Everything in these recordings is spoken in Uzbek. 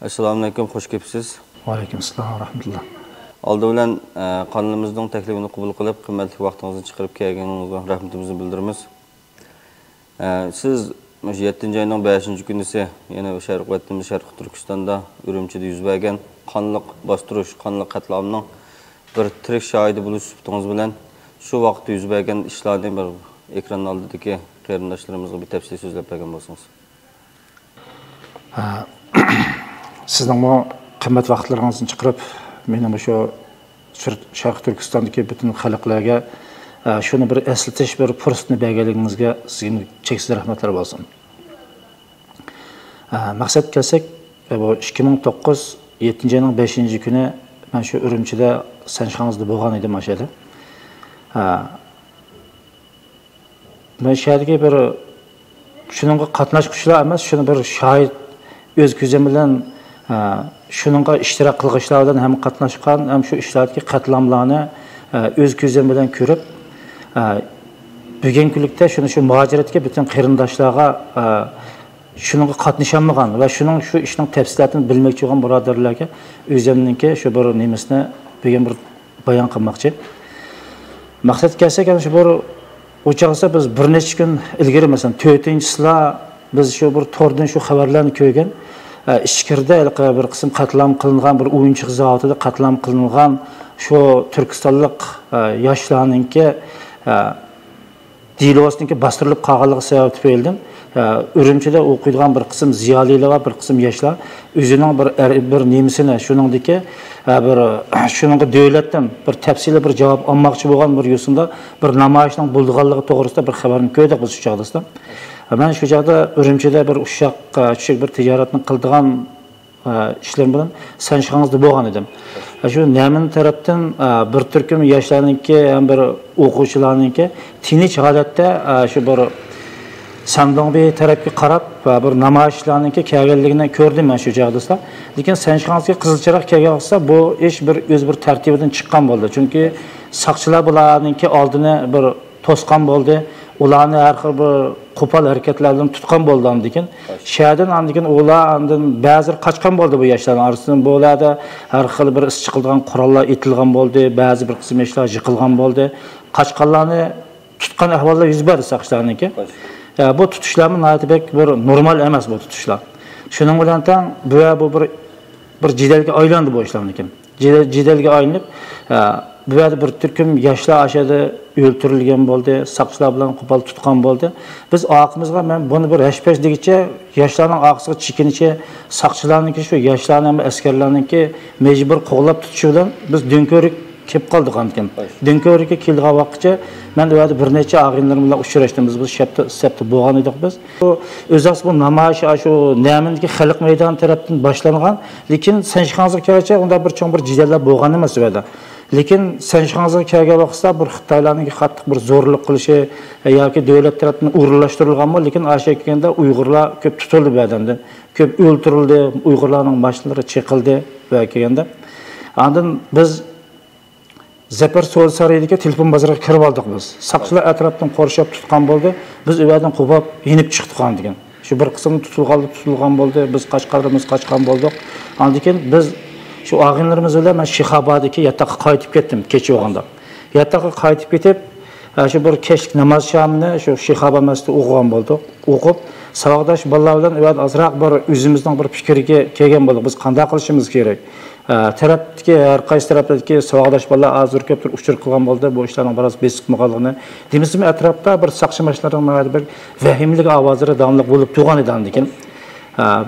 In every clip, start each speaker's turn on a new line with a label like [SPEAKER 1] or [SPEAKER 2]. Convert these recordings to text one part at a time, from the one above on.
[SPEAKER 1] Assalomu alaykum, xush kelibsiz.
[SPEAKER 2] Va alaykum assalom va rahmatulloh.
[SPEAKER 1] Oldi bilan qonunimizning taklifini qabul qilib, qimmatli vaqtingizni chiqarib kelganingizga rahmatimizni bildiramiz. Siz 7-oyning 5-kunisi yana Sharq vatanimiz Sharq Turkistonda Urumchida yuz bergan qonliq bostirish, qonliq qatlamning bir tirik shohidi bo'lish suhbatingiz bilan shu vaqtda yuz bergan ishlarni bir ekran oldidagi qarindoshlarimizga bir tafsil so'zlab bergan bo'lsangiz.
[SPEAKER 2] Sizning bu qimmat vaqtlaringizni chiqarib, meni shu Sharq Turkistondagi butun xalqlarga shuni bir eslatish, bir fursatni berganligingizga sizga cheksiz rahmatlar bo'lsin. Maqsad kelsak, bu 2009 7-oyning 5-kuni men shu Urumchida sanchqangizda bo'lgan edim mashada. Men shahardagi bir shuningga qatnashuvchilar emas, shuni bir shohid o'z ko'zim bilan shuningga ishtirok qilg'ishlar bilan ham qatnashgan, ham shu ishlardagi qatlamlarni o'z ko'zim bilan ko'rib, bugungi kunlikda shu muhojiratga butun qarindoshlarga shuningga qatnashanmagan va shuning shu ishning tafsilotini bilmoqchi bo'lgan birodarlarga o'zimningki shu bir nemisni bugun bir bayon qilmoqchi. Maqsad kelsak, shu bir o'chaqsa biz bir necha kun ilgari masalan 4-sila biz shu bir tordan shu xabarlarni ko'rgan. Ichkirda bir qism qatlam qilingan, bir o'yinchiq zavodida qatlam qilingan shu Turkistonlik yoshlarningki dilovosningki bostirilib qolganligi sabab tufaylidan Urumchida o'qiydigan bir qism ziyolilar va bir qism yoshlar o'zining bir nemisini shuningdeki bir shuningga davlatdan bir tafsili bir javob olmoqchi bo'lgan bir yo'sinda bir namoyishning bo'lganligi to'g'risida bir xabarni ko'rdik biz shu chog'da. Ben şu çağda Urumchida bir uşak bir ticaretini qildigan işler bilan sanchqangizda bo'lgan edim. Şu Namin tarafdan bir turkum yoshlarningki ham bir o'quvchilarningki tinch holatda shu bir Sandongbey tarafga qarab bir namoyishlarningki kelganligini ko'rdim men shu chog'da. Lekin sanchqangizga qizilchiroq kelgan bo'lsa bu ish bir bir tartibidan chiqqan bo'ldi. Chunki saqchilar bularningki oldini bir to'sqan bo'ldi. Ularni har xil bir qo'pol harakatlardan tutgan bo'lgan degan. Shahardan andigan ulardan ba'zi qochgan bo'ldi bu yoshlarning orasidan. Bularda har xil bir is chiqilgan qurollar etilgan bo'ldi, ba'zi bir qism yoshlar yiqilgan bo'ldi. Qochqanlarni tutgan ahvollar yuz berdi saqchilarniki. Bu tutishlarni natibek bir normal emas bu tutishlar. Shuning bilan tang bu bir jidalga aylandi bu ishlarniki. Jidalga aylanib bu yerda bir turkum yoshlar aşağıda o'ltirilgan bo'ldi, saqchilar bilan qo'pol tutgan bo'ldi. Biz oqimizga men buni bir hashpash degicha yoshlarning oqisiga chekinicha saqchilarniki shu yoshlarning ham askarlarniki majbur qo'g'lab tutishi bilan biz Dönko'rik kelib qoldik ekan. Dönko'rikka kelgan vaqtcha men u yerda bir necha og'inlar bilan uchrashdim. Biz sepda bo'lgan edik biz. Bu o'zas bu namoyish shu Namindagi xalq maydoni tarafdan boshlangan, lekin sanchqangizga kelgancha unda bir cho'ng bir jidallar bo'lgan emas u yerda. Lekin sanchqangizga kelgan vaqtda bir Xitoylarning qattiq bir zo'rlik qilishi yoki davlat tomonidan o'rinlashtirilganmi, lekin Asha kelganda Uyg'urlar ko'p tutildi bu yerdan. Ko'p o'ltirildi, Uyg'urlarning mashinalari cheqildi va kelganda. Ondan biz Zaper So'l sarayiga telefon bozoriga kirib oldik biz. Saqchilar atrofdan qorshab tutgan bo'ldi. Biz u yerdan quvab yenib chiqdik degan. Shu bir qism tutilgan bo'ldi. Biz qochgan bo'ldik. Ondan keyin biz şu ağınlarımız öyle ben Şihabadaki yatağa qaytib ketdim kecha o'g'anda. Yatağa qaytib ketib, şu bir kechki namoz shamini şu Shihaba masjidida o'qigan bo'ldik. O'qib, savoddosh bolalar bilan uyat azroq bir o'zimizning bir fikriga kelgan bo'ldik. Biz qanday qilishimiz kerak? Tarafdagi har qaysi tarafdagi savoddosh bolalar azur ko'p uchur qilgan bo'ldi. Bu ishlarning biroz besiqmaganligini. Deymizmi atrofda bir saqchi mashinalarining bir vahimlik ovozlari davomli bo'lib turgan edi lekin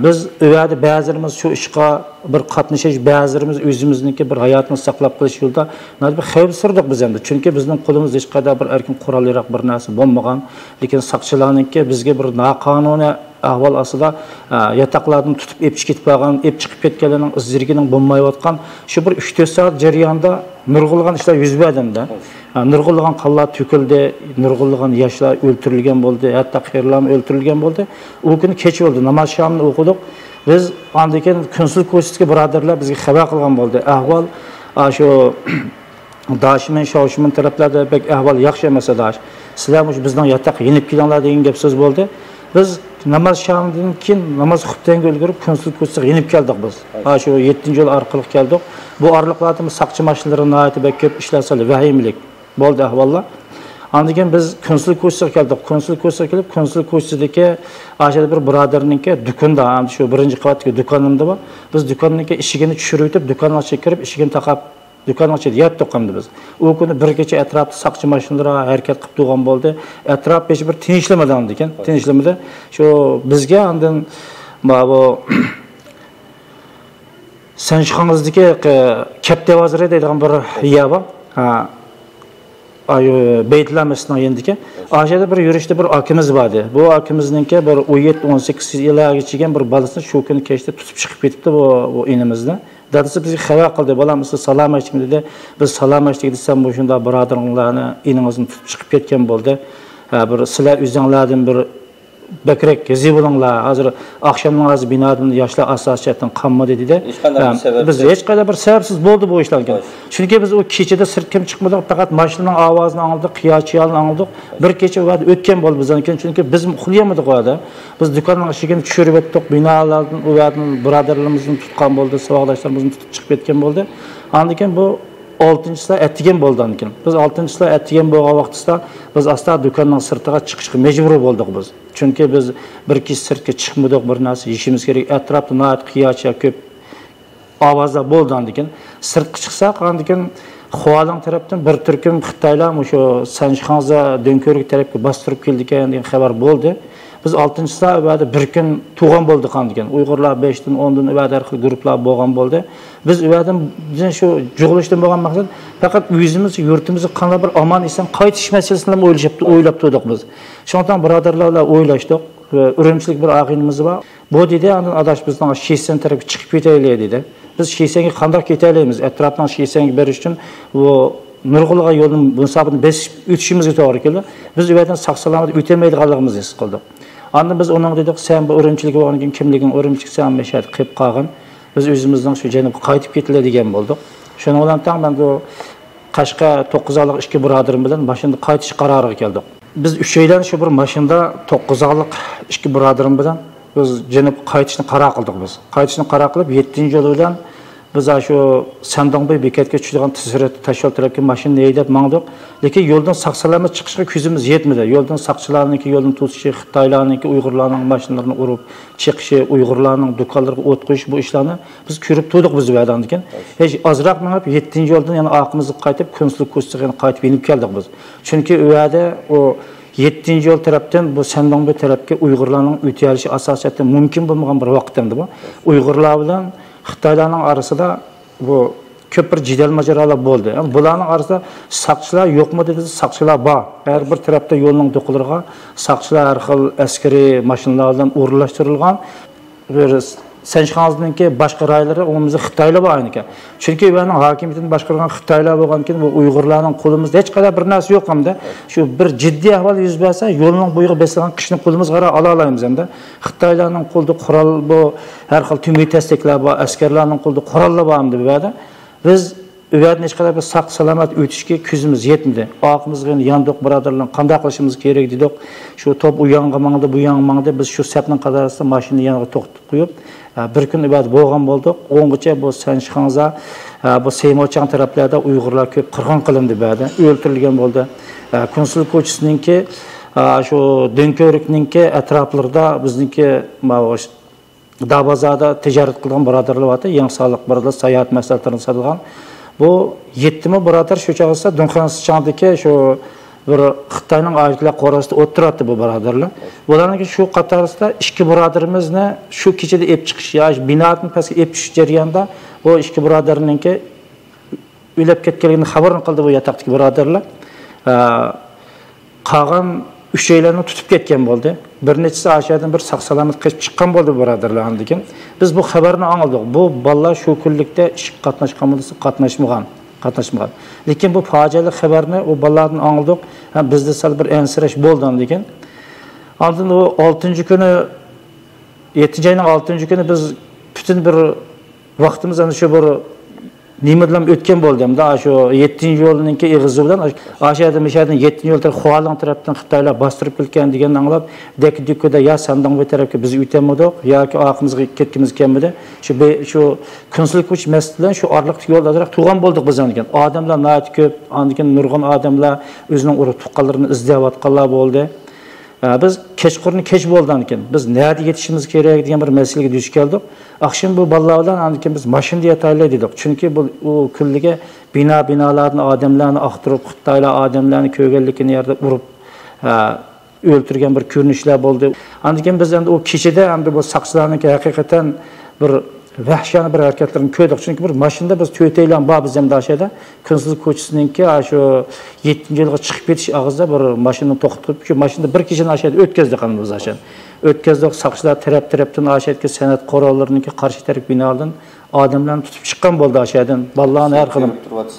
[SPEAKER 2] biz öyle bazılarımız şu işqa bir qatnashish, bazılarımız özümüzniki bir hayatını saqlab qilish yo'lida bir xavf sirdik biz endi. Chunki bizning qo'limizda hech qanday bir erkin qurolliroq bir narsa bo'lmagan, lekin saqchilarniki bizga bir noqonuniy ahvol ostida yataqlardan tutib ep chiqib qolgan, ep chiqib ketganlarning izlarining bo'lmayotgan shu bir 3-4 soat jarayonida nurg'ulg'an ishlar yuz berdi-da. Nurg'ulg'an qonlar to'kildi, nurg'ulg'an yoshlar o'ltirilgan bo'ldi, hatto qirlar o'ltirilgan bo'ldi. U kuni kech bo'ldi, namoz shamni o'qidik. Biz ondan keyin konsul ko'rsatga birodarlar bizga xabar qilgan bo'ldi. Ahvol shu Daşimin, Şavşimin taraflarda pek ahvol yaxshi emas edi. Sizlar bizning yataq yenib kelinglar degan gap so'z bo'ldi. Biz namoz shamdan keyin namoz xutbanga ulgurib konsultatsiyaga yenib keldik biz. Ha shu 7-yo'l orqali keldik. Bu orliqlarda saqchi mashinalari nihoyatda ko'p ishlasali vahimlik bo'ldi ahvollar. Andigan biz konsultatsiyaga keldik. Konsultatsiyaga kelib konsultatsiyadagi aşağıda bir birodarninki do'konda, ham shu birinchi qavatdagi do'konimda bor. Biz do'konninki eshigini tushirib o'tib, do'konga kirib, eshigini taqab do'kon ochib yotdik hamda biz. U kuni bir kecha atrofda saqchi mashinalari harakat qilib turgan bo'ldi. Atrof hech bir tinchlamadi ekan. Tinchlamadi. Shu bizga andan bu Sanchxongizdagi katta vaziri deydigan bir yer bor. Ha Beytlamesning yendiki. Aşağıda bir yurishda bir akimiz vardı. Bu akimizningki bir 17-18 yillarga chigan bir bolasini shu kuni kechda tutib chiqib ketibdi bu inimizni. Dadasi bizga xabar qildi, "Bolam, siz salomatlikmi?" dedi. Biz salomatlik desam, bu shunda birodaringlarni iningizni tutib chiqib ketgan bo'ldi. Bir sizlar o'zinglardan bir Bekrek gezi bulunlar, hazır akşamdan az binadan yaşlar asasiyattan qanmadı dedi. Biz hech qanday bir sebepsiz bo'ldi bu ishlarga. Chunki biz o kechada sirtga chiqmadik, faqat mashinaning ovozini angladik, qiyochiyalni angladik. Bir kecha vaqt o'tgan bo'ldi bizdan keyin, chunki biz uxlayamadik o'da. Biz do'konning eshigini tushirib o'tdik, binolardan u yerdan birodarlarimizni tutgan bo'ldi, saboqdoshlarimizni tutib chiqib ketgan bo'ldi. Andikan bu 6-chilar etigan bo'lgan ekan. Biz 6-chilar etigan bo'lgan vaqtda biz asta do'konning sirtiga chiqishga majbur bo'ldik biz. Chunki biz bir kishi sirtga chiqmadik, bir narsa yeyishimiz kerak. Atrofda noat qiyocha ko'p ovozlar bo'lgan ekan. Sirtga chiqsak, andikan Xualang tarafdan bir turkum Xitoylar o'sha Sanchxonza Dönkörik tarafga bostirib keldi ekan degan xabar bo'ldi. Biz 6-chilar va'da bir kun tug'an bo'ldi qandigan. Uyg'urlar 5 dan 10 dan va'da xil guruhlar bo'lgan bo'ldi. Biz uyadan bizning shu jug'ilishdan bo'lgan maqsad faqat uyimiz, yurtimizni qanday bir omon eson qaytish masalasini o'ylab turdik biz. Shundan birodarlar bilan o'ylashdik. Urumchilik bir og'inimiz bor. Bu dedi, adash bizning Sheysan tarafga chiqib ketaylik dedi. Biz Sheysanga qanday ketaylikmiz? Atrofdan Sheysanga berish uchun bu Nurg'ulga yo'lning munosabini besib o'tishimizga to'g'ri keldi. Biz uyadan saq-salomat o'tamaydiganligimizni his qildik. Andan biz onun dedik, sen bu urumchilik bo'lgan kimliging urumchilik sen mashhad qilib qolgan. Biz o'zimizdan shu janubga qaytib ketile degan bo'ldik. Shuning bilan tang men bu Qashqa 9 oylik ikki birodarim bilan mashinada qaytish qaroriga keldik. Biz 3 oydan shu bir mashinada 9 oylik ikki birodarim bilan biz janubga qaytishni qaror qildik biz. Qaytishni qaror qilib 7-yo'l bilan biz shu Sandongbey bekatga tushadigan tashol tarafga mashinani haydab mangdik. Lekin yo'ldan saq-salomat chiqishga ko'zimiz yetmadi. Yo'ldan saqchilarniki yo'lni to'sishi, Xitoylarniki Uyg'urlarning mashinalarini urib chiqishi, Uyg'urlarning do'konlariga o't qo'yish bu ishlarni biz ko'rib turdik biz bu yerdan ekan. Hech ozroq mangib 7-yo'ldan yana orqamizga qaytib konsultatsiyaga qaytib yenib keldik biz. Chunki u yerda o 7-yo'l tarafdan bu Sandongbey tarafga Uyg'urlarning o'tayolishi asosiyatdan mumkin bo'lmagan bir vaqt endi bu. Uyg'urlar bilan Xitoylarning orasida bu ko'p bir jidal majoralar bo'ldi. Bularning orasida saqchilar yo'qmi dedi, saqchilar bor. Har bir tarafda yo'lning do'qilariga saqchilar har xil askariy mashinalar bilan o'rinlashtirilgan. Sanchxongizningki boshqa raylari o'zimizda Xitoylar bor ekan. Chunki ularning hokimiyatini boshqargan Xitoylar bo'lgankin bu Uyg'urlarning qo'limizda hech qanday bir narsa yo'q hamda. Shu bir jiddiy ahvol yuz bersa, yo'lning bo'yiga besilgan qishni qo'limizga ola olamiz hamda. Xitoylarning qo'lida qurol bu, har xil tumuy tasdiqlar bor, askarlarning qo'lida qurollar bor hamda bu yerda. Biz ularni hech qanday bir saq-salomat o'tishga ko'zimiz yetmadi. Oqimizga yandoq birodarlar qanday qilishimiz kerak dedik. Shu top u yonga mangdi, bu yonga mangdi. Biz shu sapning qadarida mashinani yoniga to'xtatib qo'yib, bir kun ibodat bo'lgan bo'ldik. 10gacha bu Sanchxonza, bu Seymochang taraflarda Uyg'urlar ko'p qirg'in qilindi bu yerda, o'ldirilgan bo'ldi. Konsul ko'chisininki shu Dönkorikninki atroflarida bizningki Dabazada tijorat qilgan birodarlar bor, yangi sog'liq birodarlar sayohat masalalarini sotgan. Bu 7 birodar shu chog'da Dunxonchangdagi shu bir Xitoyning oilalar qorasida o'tiradi bu birodarlar. Bularning shu qatorida ikki birodarimizni shu kechada ep chiqish, yoki binodan pastga ep tushish jarayonida bu ikki birodarninki o'lib ketganligini xabarini qildi bu yotoqdagi birodarlar. Qolgan 3 oylarni tutib ketgan bo'ldi. Bir nechasi aşağıdan bir saq-salomat qochib chiqqan bo'ldi birodarlar degan. Biz bu xabarni oldik. Bu bolalar shu kunlikda ish qatnashgan bo'lsa qatnashmagan. Lekin bu fojiali xabarni o bolalardan oldik. Bizda sal bir ensirash bo'ldi degan. Oldin o 6-kuni 7-oyning 6-kuni biz butun bir vaqtimiz ana shu bir nima bilan o'tgan bo'ldim da shu 7-yo'lninki ig'izi bilan aşağıda 7-yo'l Xualang tarafdan Xitoylar bostirib kelgan deganni anglab dekdikda ya sandan bu tarafga biz o'tamadik yoki oqimizga ketgimiz kelmadi. Shu Kunsulk ko'ch masjididan shu orliqdagi yo'lda tug'an bo'ldik biz degan. Odamlar nayt ko'p, andikin nurg'un odamlar o'zining urug' tuqqanlarini izlayotganlar bo'ldi. Biz kechqurun kech bo'lgan ekan. Biz nerede yetishimiz kerak degan bir masalaga duch keldik. Akşam bu bolalar bilan andikin biz mashinada yataylik dedik. Chunki bu kunliga binalarni odamlarni aqtirib, Xitoylar odamlarni ko'rganligini yerda urib o'ltirgan bir ko'rinishlar bo'ldi. Andikin biz endi o kechida endi bu saqchilarniki haqiqatan bir vahshiyona bir harakatlarni ko'rdik. Chunki bir mashinada biz to'ytaylan bor biz ham dashada Kunsulk ko'chasiningki shu 7-yo'lga chiqib ketish og'zida bir mashinani to'xtatib, shu mashinada bir kechani ashada o'tkazdik biz ashada. O'tkazdik, saqchilar taraf-tarafdan ashadagi san'at qorollarininki qarshi taraf binolardan odamlarni tutib chiqqan bo'ldi ashadan. Ballarni har xil.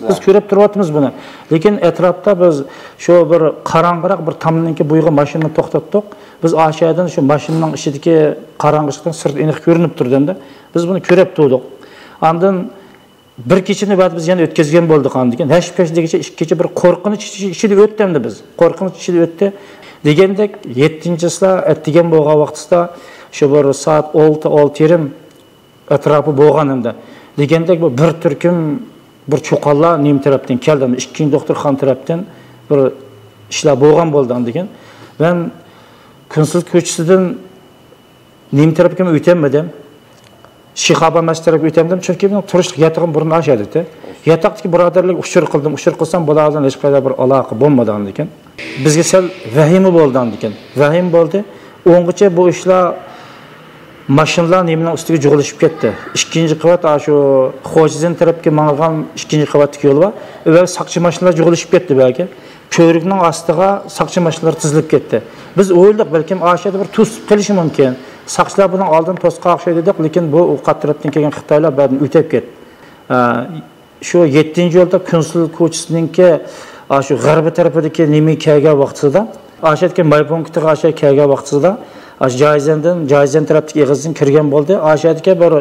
[SPEAKER 2] Biz ko'rib turyapmiz buni. Lekin atrofda biz shu bir qarang'iroq bir tomninki bo'yiga mashinani to'xtatdik. Biz ashadan shu mashinaning ichidagi qarang'ilikdan sirt aniq ko'rinib turdi-da. Biz buni ko'rib turdik. Ondan bir kechani ba'd biz yana o'tkazgan bo'ldik andikin. Hash-pashligicha 2 kecha bir qo'rqinch ichida o'tdimdi biz. Qo'rqinch ichida o'tdi. Degandek 7-slar atdigan bo'lgan vaqtida shu bir soat 6:30 atrofi bo'lganimda. Degandek bu bir turkum bir cho'qonlar nim tarafdan keldi. Ikkinchi doktorxon tarafdan bir ishlar bo'lgan bo'ldi degan. Men Kunsulk ko'chasidan nim tarafga o'tamadim. Shihaba masjidga o'tamadim chunki men turishlik yatog'im burun ashadi. Yatoqdagi birodarlik uchur qilsam bulardan hech qanday bir aloqa bo'lmagan ekan. Bizga sal vahima bo'ldi ekan. Vahim bo'ldi. O'ng'icha bu ishlar mashinalar nemining ustiga jug'ilishib ketdi. Ikkinchi qavat shu Xo'jizin tarafga mang'an ikkinchi qavatdagi yo'l bor. Va saqchi mashinalar jug'ilishib ketdi balki. Ko'rikning ostiga saqchi mashinalar tizilib ketdi. Biz o'yladik balkim ashada bir to'sib qilishi mumkin. Saqchilar buni oldin to'sqa o'xshaydi dedik, lekin bu ovqat tarafdan kelgan Xitoylar ba'dan o'tib ketdi. Shu 7-yo'lda Kunsulk ko'chasiningki shu g'arbiy tarafidagi nima kelgan vaqtida, ashadagi maypunktga asha kelgan vaqtida Jayzan tarafdagi ig'izdan kirgan bo'ldi. Ashadagi bir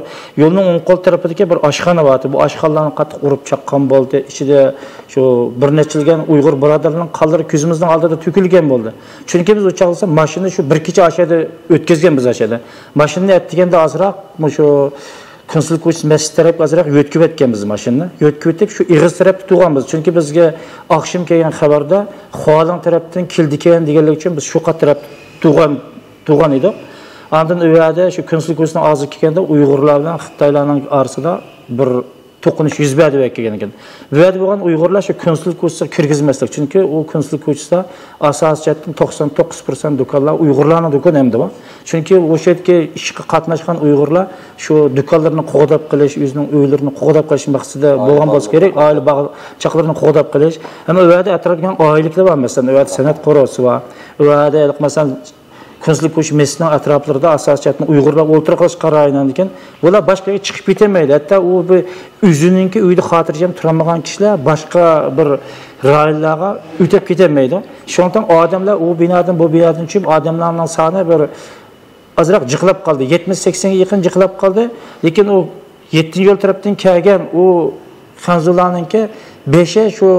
[SPEAKER 2] yo'lning o'ng qo'l tarafidagi bir oshxona bor. Bu oshxonalarni qattiq urib chaqqan bo'ldi. Ichida shu bir nechilgan Uyg'ur birodarlarning qonlari ko'zimizning oldida to'kilgan bo'ldi. Chunki biz o'chaqsa mashina shu bir kecha ashada o'tkazgan biz ashada. Mashinani atdiganda ozroq shu Kunsulk ko'chasi masjid tarafga ozroq yo'tkib o'tganmiz mashinani. Yo'tkib o'tib shu ig'iz tarafga turganmiz. Chunki bizga oqshom kelgan xabarda Xualang tarafdan keldi deganlik uchun biz shu taraf turgan edik. Ondan u yerda shu Kunsulk ko'chasining og'ziga kelganda Uyg'urlar bilan Xitoylarning orasida bir to'qinish yuz berdi kelgan ekan. Bu yerda bo'lgan Uyg'urlar shu Kunsulk ko'chasiga kirgizmaslik. Chunki u Kunsulk ko'chasida asosiyatdan 99% do'konlar Uyg'urlarning do'koni hamda bor. Chunki o'sha yerga ishga qatnashgan Uyg'urlar shu do'konlarni qo'g'dab qilish, o'zining uylarini qo'g'dab qilish maqsadida bo'lgan bo'lsa kerak, oila chaqlarini qo'g'dab qilish. Hamma u yerda atrofda oilalar bor, masalan, u yerda san'at qorosi bor. U yerda masalan Kunsulk ko'chasining atroflarida asosiyatni Uyg'urlar o'ltirib qaraydigan ekan. Bular boshqaga chiqib ketmaydi. Hatto u o'zininki uyda xotirjam turmagan kishilar boshqa bir rayonlarga o'tib ketmaydi. Shundan odamlar u binodan bu binodan chiqib odamlarning soni bir ozroq jiqlab qoldi. 70-80 ga yaqin jiqlab qoldi. Lekin u 7-yo'l tarafdan kelgan u xanzularninki 5 shu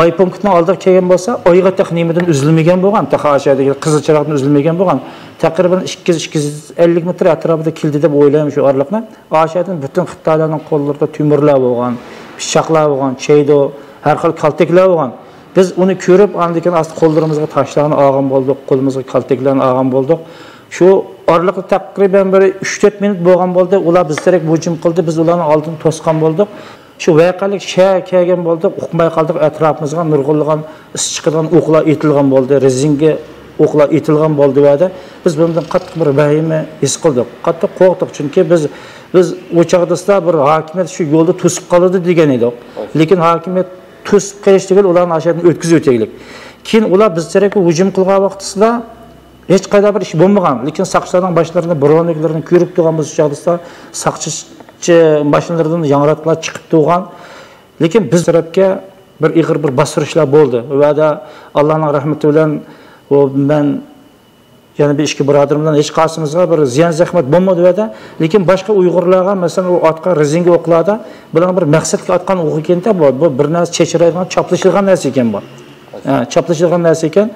[SPEAKER 2] maypunktni oldiga kelgan bo'lsa, oyga taqnimidan uzilmagan bo'lgan, taqashadagi qizil chiroqdan uzilmagan bo'lgan. Taqriban 200-250 metr atrofida keldi deb o'ylayman shu orliqni. Ashadan butun Xitoylarning qo'llarida tumirlar bo'lgan, pichoqlar bo'lgan, cheydo, har xil kaltaklar bo'lgan. Biz uni ko'rib, andikan asti qo'llarimizga toshlarni olgan bo'ldik, qo'limizga kaltaklarni olgan bo'ldik. Shu orliqda taqriban bir 3-4 minut bo'lgan bo'ldi. Ular biz taraf hujum qildi, biz ularni oldin to'sgan bo'ldik. Shu voqelik kelgan bo'ldi, uqmay qoldik, atrofimizga nurg'unlagan is chiqadigan o'qlar etilgan bo'ldi, rezinga o'qlar etilgan bo'ldi va biz bundan qattiq bir vahima his qildik. Qattiq qo'rqdik, chunki biz o'chaqdasda bir hokimiyat shu yo'lda to'sib qoladi degan edik. Lekin hokimiyat to'sib qilish degan ularni ashadni o'tkazib o'taylik. Keyin ular biz tarafga hujum qilgan vaqtida hech qanday bir ish bo'lmagan, lekin saqchilarning boshlarida birovniklarini ko'rib turganmiz o'chaqdasda saqchi mashinalardan yangratlar chiqib turgan. Lekin biz tarafga bir ig'ir bir bostirishlar bo'ldi. Va Allohning rahmati bilan men yana bir ikki birodarimdan hech qaysimizga bir ziyon zahmat bo'lmadi vada, lekin boshqa Uyg'urlarga masalan u otgan rezinga o'qlarda bilan bir maqsadga otgan o'q ekanda bu bir narsa chechiraydigan, choplashilgan narsa ekan bu. Choplashilgan narsa ekan.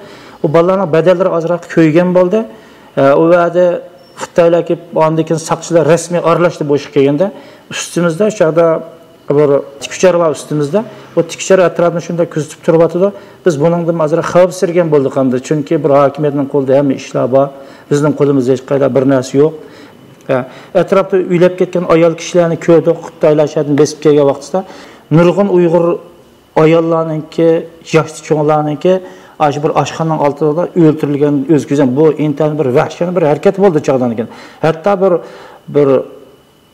[SPEAKER 2] U bolalarning badallari ozroq ko'ygan bo'ldi. U vada Xitoylar kelib, ondan keyin saqchilar rasmiy aralashdi bu ishga kelganda, ustimizda o'sha yerda bir tikkuchar va ustimizda o tikkuchar atrofini shunda kuzatib turyapti. Biz buningdan azra xavfsirgan bo'ldik hamda, chunki bir hokimiyatning qo'lida hamma ishlar bor. Bizning qo'limizda hech qayda bir narsa yo'q. Atrofda uylab ketgan ayol kishilarni ko'rdik, Xitoylar shadin besib kelgan vaqtda nurg'un Uyg'ur ayollarningki, yosh cho'nglarningki aşı bir aşxananing altida o'ltirilgan o'zgizan bu intan bir vahshiyona bir harakat bo'ldi chog'dan ekan. Hatto bir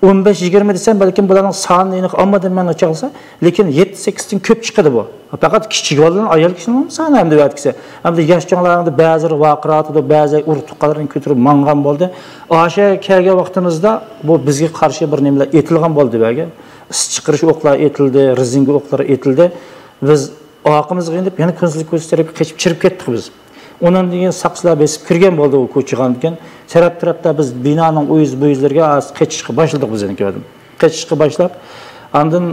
[SPEAKER 2] 15-20 desem balkim bularning soni aniq olmadim men o'chaqsa, lekin 7-8 dan ko'p chiqadi bu. Faqat kichik bolalar, ayol kishining soni ham deyapti. Hamda yosh cho'nglarning ba'zi voqealarda ba'zi urtuqlarni ko'tarib mangan bo'ldi. O'sha kelgan vaqtimizda bu bizga qarshi bir nimalar etilgan bo'ldi baga. Chiqirish o'qlar etildi, rezinga o'qlar etildi. Biz oqimizga indib yana konsullik ko'rsatib qechib chirib ketdik biz. Ondan keyin saqchilar besib kirgan bo'ldi u ko'chigan ekan. Taraf-tarafda biz binoning uyuz-buyuzlarga qechishga boshladik biz endi ko'rdim. Qechishga boshlab, ondan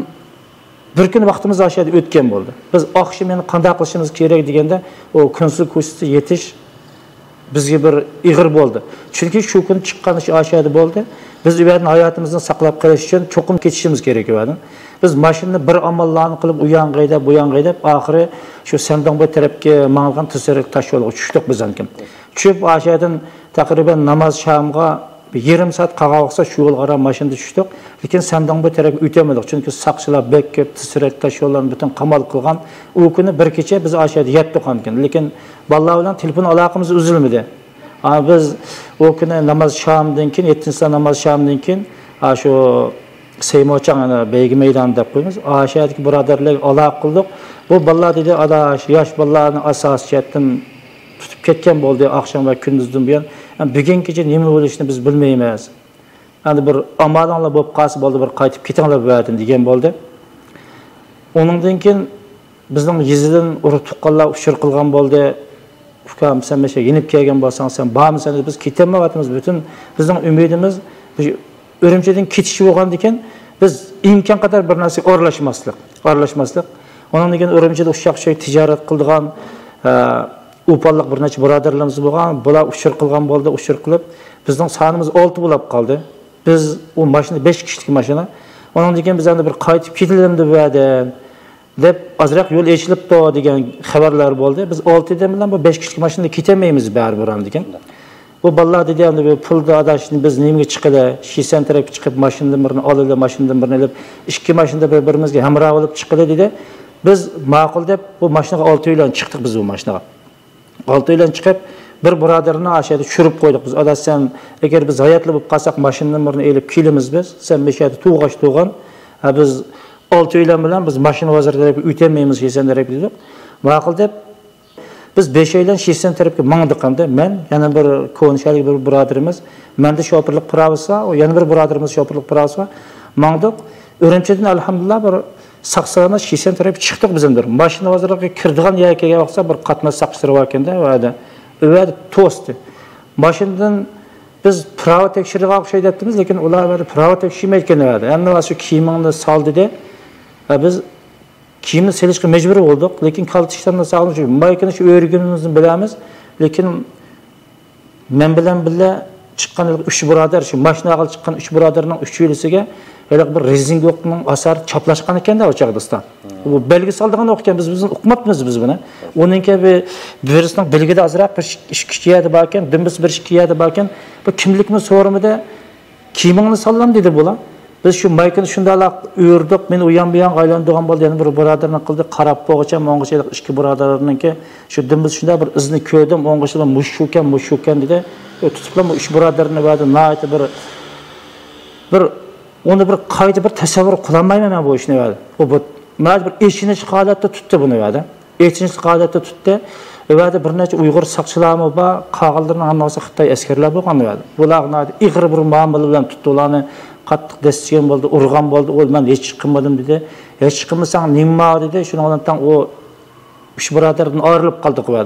[SPEAKER 2] bir kun vaqtimiz aşağıda o'tgan bo'ldi. Biz oqshom yana qanday qilishimiz kerak deganda, o konsullik ko'rsatib yetish bizga bir ig'ir bo'ldi. Chunki shu kun chiqqan ish aşağıda bo'ldi. Biz u yerdan hayotimizni saqlab qolish uchun cho'qim ketishimiz kerak edi. Biz mashinani bir amallarni qilib u yoqqa bu yoqqa oxiri shu Sandonboy tarafga mang'an tiziriq tosh yo'lga tushdik biz ham. Tushib aşağıdan taqriban namoz shamga yarım soat qolsa shu yo'lga qarab mashinada tushdik. Lekin Sandonboy tarafga o'tamadik, chunki saqchilar bek ko'p tiziriq tosh yo'llarni butun qamal qilgan. U kuni bir kecha biz aşağıda yatdik ekan. Lekin bolalar bilan telefon aloqamiz uzilmadi. Biz o kuni namoz shamdan keyin 7-chi namoz shamdan keyin shu Seymochang Beygi meydanı deb qo'yamiz. Aşağıdaki birodarlar aloqa qildik. Bu bolalar dedi, adash, yosh bolalarni asosiyatdan tutib ketgan bo'ldi oqshom va kunduzdan buyon. Bugun kecha nima bo'lishini biz bilmaymiz. Endi bir amalonlar bo'lib qolsa bo'ldi, bir qaytib ketinglar bu yerdan degan bo'ldi. Onundan keyin bizning yizidan urib tuqqanlar ushur qilgan bo'ldi. Ukam sen mesha yenib kelgan bo'lsang, sen bormisan deb biz ketamayapmiz. Bütün bizning umidimiz Ürümçiden ketiş bo'lgan ekan, biz imkon qadar bir narsa aralashmaslik. Ondan keyin Ürümçide ushaq şey tijorat qildigan, upalliq bir necha birodarlarimiz bo'lgan, bular ushur qilgan bo'ldi, ushur qilib, bizning sonimiz 6 bo'lib qoldi. Biz o mashina 5 kishilik mashina. Ondan keyin biz endi bir qaytib ketilamdi bu yerdan deb azroq yo'l echilibdi degan xabarlar bo'ldi. Biz 6 dan bilan bu 5 kishilik mashinada ketamaymiz baribir degan. Bu bolalar dedi endi bu pulni adashni biz nimaga chiqadi? Shisen tarafga chiqib mashinadan birini oladi, mashinadan birini olib, ikki mashinada bir-birimizga hamroh bo'lib chiqadi dedi. Biz ma'qul deb bu mashinaga 6 oylan chiqdik biz bu mashinaga. 6 oylan chiqib bir birodarni aşağıda tushirib qo'ydik biz. Adash sen agar biz hayotli bo'lib qolsak mashinadan birini elib kelamiz biz. Sen meshada tug'ash tug'an. Biz 6 oylan bilan biz mashina vazirlariga o'tamaymiz Shisen tarafga dedik. Ma'qul deb biz 5 aydan Shisen tarafga mangdik hamda men yana bir ko'nishalik bir birodarimiz, menda shopirlik pravisi, o yana bir birodarimiz shopirlik pravisi mangdik. Ürümçiden alhamdulillah bir saqsana Shisen tarafga chiqdik biz endi. Mashina vaziriga kirdigan yerga vaqtsa bir qatnaz saqchilar bor ekanda, va to'sdi. Mashinadan biz prava tekshirishga o'xshaydi debmiz, lekin ular prava tekshirmayotgan edi. Endi shu kiyimingni sol dedi. Biz kiyimni selishga mecbur olduk. Lekin kaltışlarına sağlamış. Maykını şu örgünümüzün bilamiz. Lekin men bilan bile çıkan 3 birodar, şu maşina alıp çıkan 3 birodarning 3-ylisiga öyle bir rezing yo'qning asar çaplaşkan ekan da o chaqda. Bu belgi saldigan o'qgan biz uqmapmiz biz buni. Onunki birisinin belgide azroq bir ishkiyadi barkan, dimbis bir ishkiyadi barkan. Bu kimlikni so'rimida kiyimingni sallam dedi bular. Biz şu maykını şundalaq ördük, men uyan buyan aylandigan bo'ldi, yana bir birodarni qildi, qarab bo'g'icha, o'ng'ishlik ikki birodarlarningki shu dimbiz shunda bir izni ko'rdim, o'ng'ishlar mushukan dedi. Tutiblar bu 3 birodarni va'da nayt bir onu bir qayta bir tasavvur qilolmayman men bu ishni va'da. Bu majbur eshinish holatda tutdi buni va'da. Eshinish holatda tutdi. Va'da bir necha Uyg'ur saqchilarmi bor, qog'illarning hammasi Xitoy askarlar bo'lgan va'da. Bularni ig'ir bir muomala bilan tutdi ularni. Qattiq destigan bo'ldi, urgan bo'ldi. O men hech chiqmadim dedi. Hech chiqmasang nima dedi. Shuningdan o 3 birodardan ayrilib qoldik va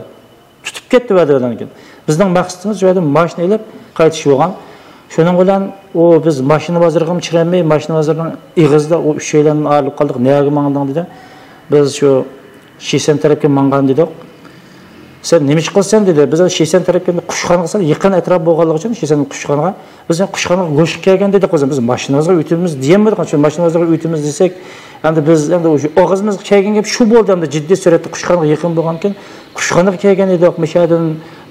[SPEAKER 2] tutib ketdi va'dadan keyin. Bizning maqsadimiz joyda mashina olib qaytish bo'lgan. Shuning bilan biz mashina bozoriga chiramay, mashina bozorining ig'izida 3 yildan ayrılib qoldik. Nega mangding dedi. Biz shu Shisen tarafga mangan dedik. Sen nima ish qilsan dedi. Biz Shisen tarafga Qushxonga sal yaqin atrof bo'lganligi uchun Shisen Qushxonga biz Qushxonga go'shib kelgan dedik o'zim. Biz mashinamizga o'timiz deyemedik. Shu mashinamizga o'timiz desek, endi biz endi o'sha og'izimiz kelgan gap shu bo'ldi. Endi jiddiy suratda Qushxonga yaqin bo'lgan ekan, Qushxonga kelgan edik. Mishadan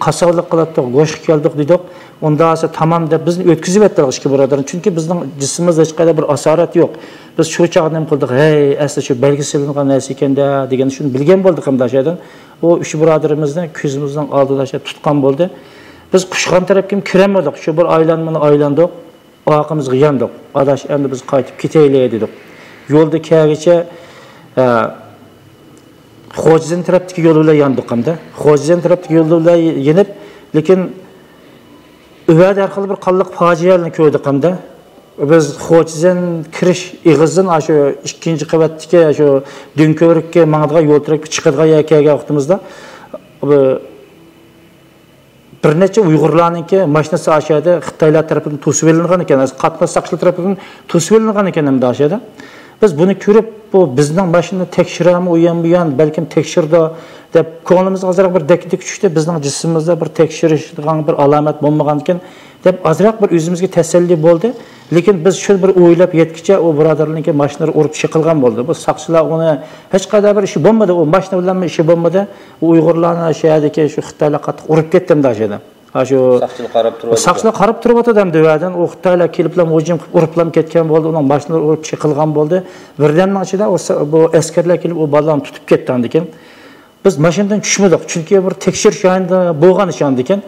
[SPEAKER 2] qasoqlik qilib go'shib keldik dedik. Onda esa tamam deb bizni o'tkazib etdik ishga birodarim. Chunki bizning jismimizda hech qanday bir asorat yo'q. Biz shu chaqni nima qildik? Hey, asli shu belgilangan narsa ekanda degan shuni bilgan bo'ldik ham dashadan. O üç birodarimizni ko'zimizning oldida tutgan bo'ldi. Biz Qushxon tarafga kiramadik. Shu bir aylanmani aylandik. Oqimizga yandik. Adash endi biz qaytib ketaylik dedik. Yo'lda kelgacha Xo'jizin tarafdagi yo'llar yandik hamda. Xo'jizin tarafdagi yo'llar yenib, lekin Üvəd arqalı bir qanlıq facialarni ko'rdik hamda. Biz Xo'jizin kirish ig'izdan shu ikkinchi qavatdagi shu Dunko'rikka mangdigan yo'l tarafga chiqadigan yerga vaqtimizda bir necha Uyg'urlarningki mashinasi aşağıda Xitoylar tomonidan to'sib olingan ekan, qatnoq saqchilar tomonidan to'sib olingan ekan hamda aşağıda. Biz buni ko'rib, bu bizning mashinani tekshirami, u ham bu ham balkim tekshirdi deb ko'nglimizga azroq bir dakdik tushdi. Bizning jismimizda bir tekshirishgan bir alomat bo'lmagan ekan deb azroq bir o'zimizga tasalli bo'ldi. Lekin biz shu bir o'ylab yetkicha u birodarlarningki mashinalari urib chiqilgan bo'ldi. Bu saqchilar uni hech qanday bir ishi bo'lmadi. U mashina bilan ishi bo'lmadi. U Uyg'urlarni shayadagi shu Xitoylar qattiq urib ketdimda ashada. Shu saqchilar qarab turibdi demadan u Xitoylar keliblar hujum qilib uriblam ketgan bo'ldi. Uning mashinalari urib chiqilgan bo'ldi. Birdanning ichida bu askarlar kelib u bolalarni tutib ketdi ekan. Biz mashinadan tushmadik. Chunki bir tekshirish joyida bo'lgan ishon ekan.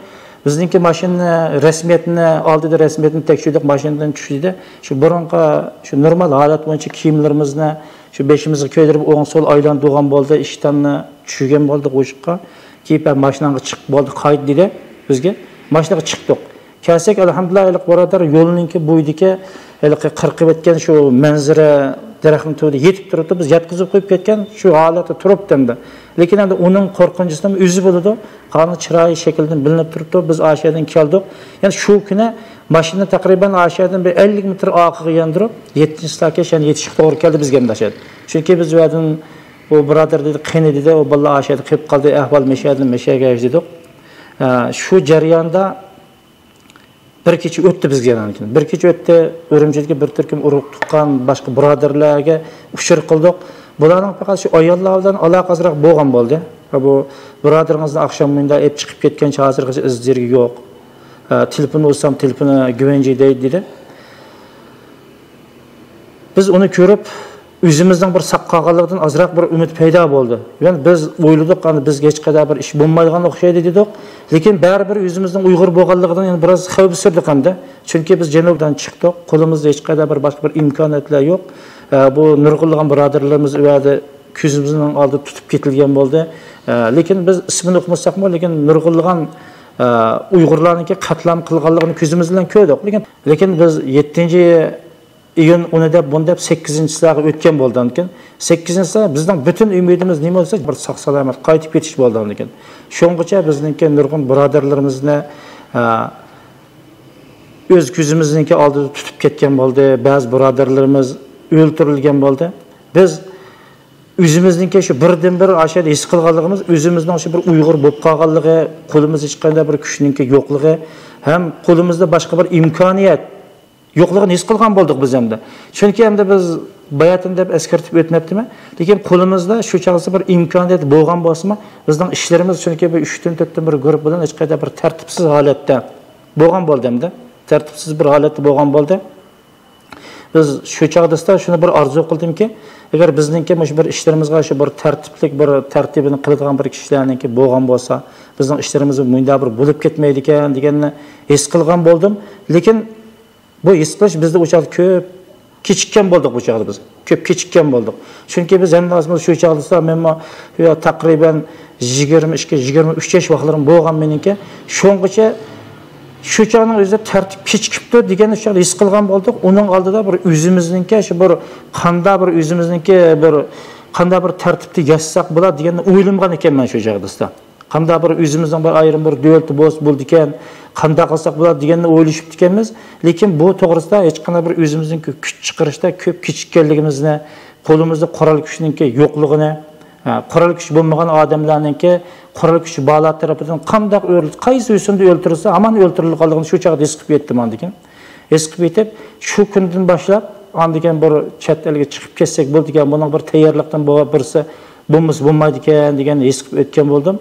[SPEAKER 2] Bizningki mashina rasmiyatini oldida rasmiyatini tekshirdik, mashinadan tushdi. Shu burunqa shu normal holat bo'yicha kiyimlarimizni shu beshimizga ko'ydirib o'ng so'l aylantirgan bo'ldi, ishtanni tushirgan bo'ldik o'shiqqa. Keyin mashinaga chiqib bo'ldi, qayt dedi bizga. Mashinaga chiqdik. Kelsak alhamdulillah birodar yo'lninki bo'yidagi qirqib o'tgan shu manzara daraxtning tubida yetib turibdi. Biz yetkazib qo'yib ketgan shu holatda turibdi. Lekin endi uning qo'rqinchidan o'zi bo'ladi. Qani chiroyi shaklidan bilinib turibdi. Biz Ashadan keldik. Ya'ni shu kuni mashina taqriban Ashadan bir 50 metr orqaga yandirib, 7-stakka yetishib to'g'ri keldi bizga Ashad. Chunki biz u yerdan bu birodar dedi, qani dedi, u bola Ashad qilib qoldi, ahvol meshaga dedik. Shu jarayonda bir kecha o'tdi bizga keyin. Bir kecha o'tdi, Urumchiga bir turkum urug' tuqqan boshqa birodarlarga uchur qildik. Bularning faqat shu ayollar bilan aloqasizroq bo'lgan bo'ldi. Bu birodaringizni oqshomda olib chiqib ketgancha hozirgacha izlari yo'q. Telefon olsam telefoni güvenci dedi. Biz uni ko'rib, o'zimizning bir saqqaqalardan azroq bir umid paydo bo'ldi. Yani biz o'yladik, qani bizga hech qanday bir ish bo'lmaydigan o'xshaydi dedik. Lekin baribir o'zimizning Uyg'ur bo'lganligidan yani biroz xavf surdik hamda. Chunki biz janubdan chiqdik, qo'limizda hech qanday bir boshqa bir imkoniyatlar yo'q. Bu nurg'unlagan birodarlarimiz u yerda ko'zimizning oldida tutib ketilgan bo'ldi. Lekin biz ismini o'qimasakmi, lekin nurg'unlagan Uyg'urlarningki qatlam qilganligini ko'zimiz bilan ko'rdik. Lekin biz 7-iyun uni deb bunda 8-siga o'tgan bo'lgan ekan. 8-siga bizning butun umidimiz nima bo'lsa, bir sog' salomat qaytib ketish bo'lgan ekan. Shungacha bizningki nurg'un birodarlarimizni o'z ko'zimizningki oldida tutib ketgan bo'ldi. Ba'zi birodarlarimiz o'ldirilgan bo'ldi. Biz o'zimizningki shu birdan-bir ashada his qilganligimiz, o'zimizning shu bir Uyg'ur bo'lib qolganligi, qo'limizda hech qanday bir kuchninki yo'qligi, ham qo'limizda boshqa bir imkoniyat yo'qligini his qilgan bo'ldik biz hamda. Chunki hamda biz bayatin deb eskartib o'tmabdimi? Lekin qo'limizda shu chog'da bir imkoniyat bo'lgan bo'lsa-mi, bizning ishlarimiz chunki bir 3-4 bir guruh bilan hech qanday bir tartibsiz holatda bo'lgan bo'ldi hamda. Tartibsiz bir holatda bo'lgan bo'ldi. Biz shu chog'da shuni bir orzu qildimki, agar bizningki bir ishlarimizga shu bir tartiblik bir tartibini qiladigan bir kishilarningki bo'lgan bo'lsa, bizning ishlarimiz bunda bir bo'lib ketmaydi ekan deganni his qilgan bo'ldim. Lekin bu his qilish bizda o'chaqda ko'p kechikkan bo'ldik bu chog'da biz. Ko'p kechikkan bo'ldik. Chunki biz endi shu chog'da men taqriban 22-23 yosh vaqtlarim bo'lgan meningki, shungacha shu chog'ning o'zida tartib kechikibdi deganni shu his qilgan bo'ldik. Uning oldida bir o'zimizningki shu bir qanday bir o'zimizningki bir qanday bir tartibda yashsak bo'ladi deganni o'ylagan ekanman shu chog'da. Qanda bir o'zimizning bir ayrim bir davlat bo'ldi ekan, qanday qilsak bo'ladi deganni o'ylashib ekanmiz. Lekin bu to'g'risida hech qanday bir o'zimizning kuch chiqarishda ko'p kechikkanligimizni, qo'limizda qurol kuchninki yo'qligini, qurol kuch bo'lmagan odamlarninki qurol kuch balo tarafidan qanday qaysi usulda o'ltirilsa, hamon o'ltirilganligini shu chaqda his qilib yetdim degan. His qilib yetib, shu kundan boshlab andigan bir chet elga chiqib ketsak bo'ladigan, buning bir tayyorlikdan birisi bo'lmaydi ekan degan his qilib o'tgan bo'ldim.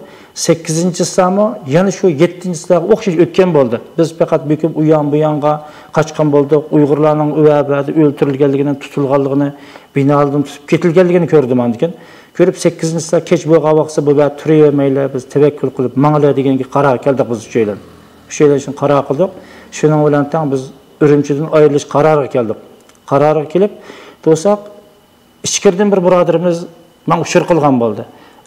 [SPEAKER 2] 8-sami yana shu 7-silarga o'xshash o'tgan bo'ldi. Biz faqat bukum u yoqqa qochgan bo'ldik. Uyg'urlarning o'vabada o'ltirilganligini, tutilganligini, binolardan tutib ketilganligini ko'rdim degan. Ko'rib 8-silar kech bo'lgan vaqtda bu yer turavermaylar, biz tavakkul qilib manglar deganga qaror keldik biz uchaylar. Uchaylar uchun qaror qildik. Shuning bilan tang biz Urumchidan ayrilish qaroriga keldik. Qaroriga kelib, to'saq ichkirdan bir birodarimiz men ushur qilgan bo'ldi.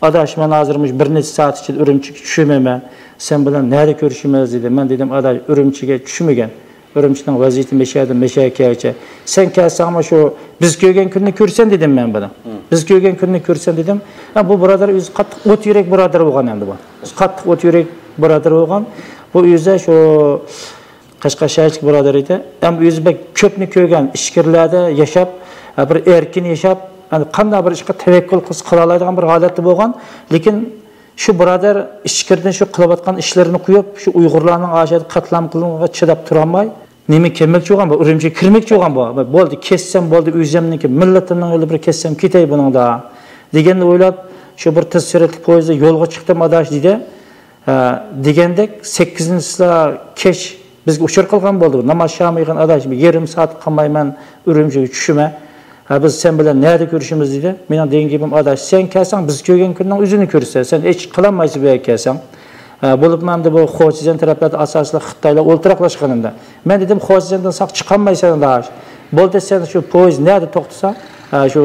[SPEAKER 2] Adash, men hozirmish bir necha soat ichida Urumchiga tushamayman. Sen bilan nerede ko'rishimiz dedi. Men dedim, adash Urumchiga tushmagan. Urumchining vaziyati meshakacha. Sen kelsangmi shu biz ko'rgan kunni ko'rsan dedim men buni. Biz ko'rgan kunni ko'rsan dedim. Bu birodar o'zi qattiq o't yurak birodar bo'lgan endi bu. Qattiq o't yurak birodar bo'lgan. Bu o'zi shu Qashqadaryolik birodar edi. Ham o'zi ko'pni ko'rgan, ishkirlarda yashab, bir erkin yashab, qanday bir ishga tavakkul qila oladigan bir holatda bo'lgan. Lekin shu birodar ishkirdan shu qilayotgan ishlarini qo'yib, shu Uyg'urlarning ashad qatlam qilinganiga chidab tura olmay, nima kelmoqchi bo'lgan bu, Urumchiga kirmoqchi bo'lgan bu. Bo'ldi, kessam bo'ldi, o'zimniki millatimning yo'li bir kessam ketay buningda deganni o'ylab, shu bir tez suratli poyezdda yo'lga chiqdim adash dedi. Degandek 8-silar kech bizga ushur qilgan bo'ldi. Namoz shamaygan adash bir yarim soat qolmayman Urumchiga tushima. Biz sen bilan nerede ko'rishimiz dedi. Men degan gapim adash, sen kelsang biz ko'rgan kunning o'zini ko'rsa, sen hech qilamaysiz bu kelsang. Bo'lib menda bu Xo'jajan taraflarda asosli Xitoylar o'ltiraqlashganida. Men dedim, Xo'jajandan saq chiqolmaysan adash. Bo'ldi, sen shu poyezd nerede to'xtasa, shu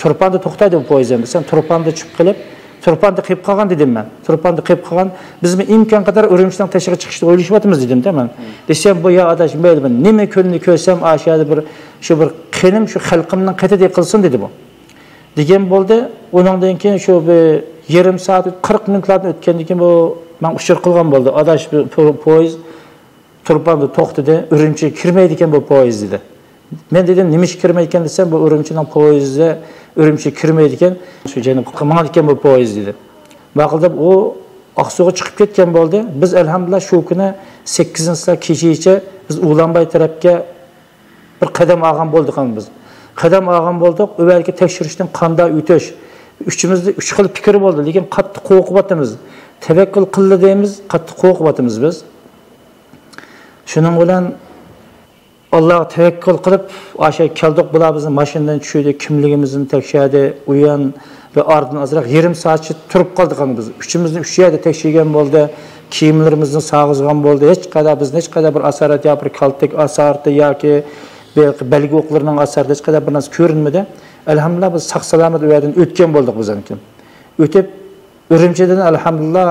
[SPEAKER 2] Turpanda to'xtaydi bu poyezd endi. Sen Turpanda chiqib qilib, Turpanda qilib qolgan dedim men. Turpanda qilib qolgan, biz imkon qadar Urumchidan tashqariga chiqishni o'ylashyapmiz dedim-da men. Desam bu ya adash, men nima kunni ko'rsam, ashada bir shu bir qinim shu xalqimning qatida qilsin dedi bu. Degan bo'ldi. Uningdan keyin shu bir yarim soat 40 minutlardan o'tgandan keyin bu men ushur qilgan bo'ldi. Adash poyezd Turpanda to'xtadi, Urumchiga kirmaydi ekan bu poyezd dedi. Men dedim, nima ish kirmaydi ekan desam, bu Urumchining poyezdi Urumchiga kirmaydi ekan, shu janub qilmadi ekan bu poyezd dedi. Baqildib u Oqsuga chiqib ketgan bo'ldi. Biz alhamdulillah shu kuni 8-silar kechigacha biz Ulanbay tarafga bir qadam olgan bo'ldik biz. Qadam olgan bo'ldik, avvalgi tekshirishdan qanday o'tish. Uchimizda 3 xil fikr bo'ldi, lekin qattiq qo'rqyapmiz. Tavakkul qildi deymiz, qattiq qo'rqyapmiz biz. Shuning bilan Allohga tavakkul qilib, o'sha keldik, bular bizni mashinadan tushdi, kimligimizni tekshirdi, u yon va ordan azroq yarim soatcha turib qoldik biz. Uchimizni 3 yerda tekshirgan bo'ldi, kiyimlarimizni sog'izgan bo'ldi. Hech qadar bir asorat yoki bir kaltak asarati yoki belgi o'qlarining asarida hech qadar bir narsa ko'rinmadi. Alhamdulillah biz sog' salomat u yerdan o'tgan bo'ldik bizanki. O'tib Urumchidan alhamdulillah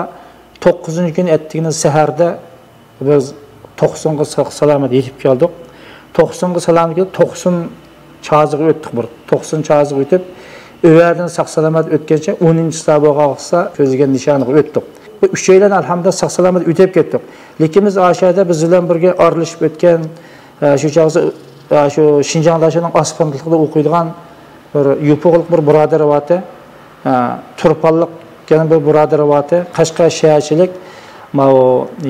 [SPEAKER 2] 9-kun etdigini saharda biz 90 ga sog' salomat yetib keldik. 90 ga salomat kelib 90 chazig'i o'tdik bir. 90 chazig'i o'tib, o'yardan sog' salomat o'tgancha 10-sabog'aqsa ko'ziga nishoniga o'tdik. Bu 3 oydan alhamdulillah sog' salomat o'tib ketdik. Lekin biz aşağıda biz bilan birga orlashib o'tgan shu chog'da shu Shinjongdashining osponlikda o'qiydigan bir yupuqlik bir birodar vati, Turpallik yana bir birodar vati, Qashqadaryochilik,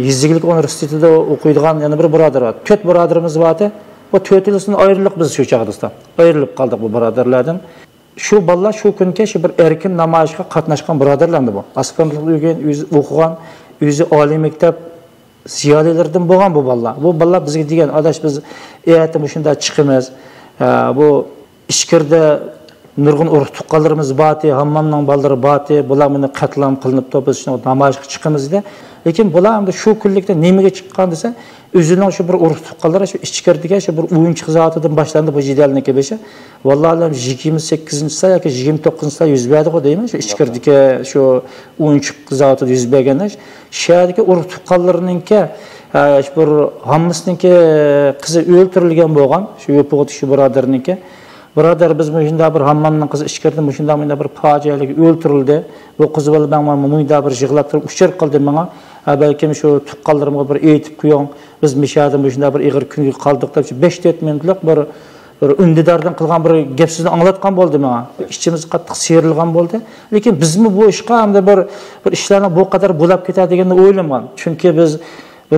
[SPEAKER 2] Yeziglik universitetida o'qiydigan yana bir birodar vati. 4 birodarimiz vati. Bu 4-ilisini ayrilib biz shu chog'da ayrilib qoldik bu birodarlardan. Shu bolalar shu kunga shu bir erkin namoyishga qatnashgan birodarlardi bu. Osponlikda o'qigan, o'zi oliy maktab ziyolilardan bo'lgan bu bolalar. Bu bolalar bizga degan, adash biz ertaga shunda chiqamiz. Bu ishkirda nurg'un urug' tuqqanlarimiz bati, hammamning bolalari bati, bular meni qatlam qilinibdi, biz shuni namoyishga chiqamiz dedi. Lekin bular ham shu kunlikda nimaga chiqqan desa, o'zining shu bir urug' tuqqanlar shu ishkirdiga shu bir o'yinchiq zotidan boshlandi bu jidalniki beshi. Vallahi 28-sida yoki 29-sida yuz berdi deyman, shu ishkirdiga shu o'yinchiq zotida yuz berganda, sherdagi urug' tuqqanlarninki bir hammasninki qizi o'ltirilgan bo'lgan, shu yo'pig'i shu birodarniki. Birodar biz muşunda bir hammamning qizi ichkirda muşunda bir fojialik o'ltirildi. Bu qiz bola men munda bir yig'lab turib uchir qildi menga. Balkim shu tuqqanlarimga bir aytib qo'ying. Biz mishada muşunda bir ig'ir kunga qoldik deb 5-4 minutlik bir undidardan qilgan bir gap sizni anglatgan bo'ldi menga. Ichimiz qattiq serilgan bo'ldi. Lekin bizmi bu ishga hamda bir ishlarni bu qadar bo'lib ketadiganini o'ylaman. Chunki biz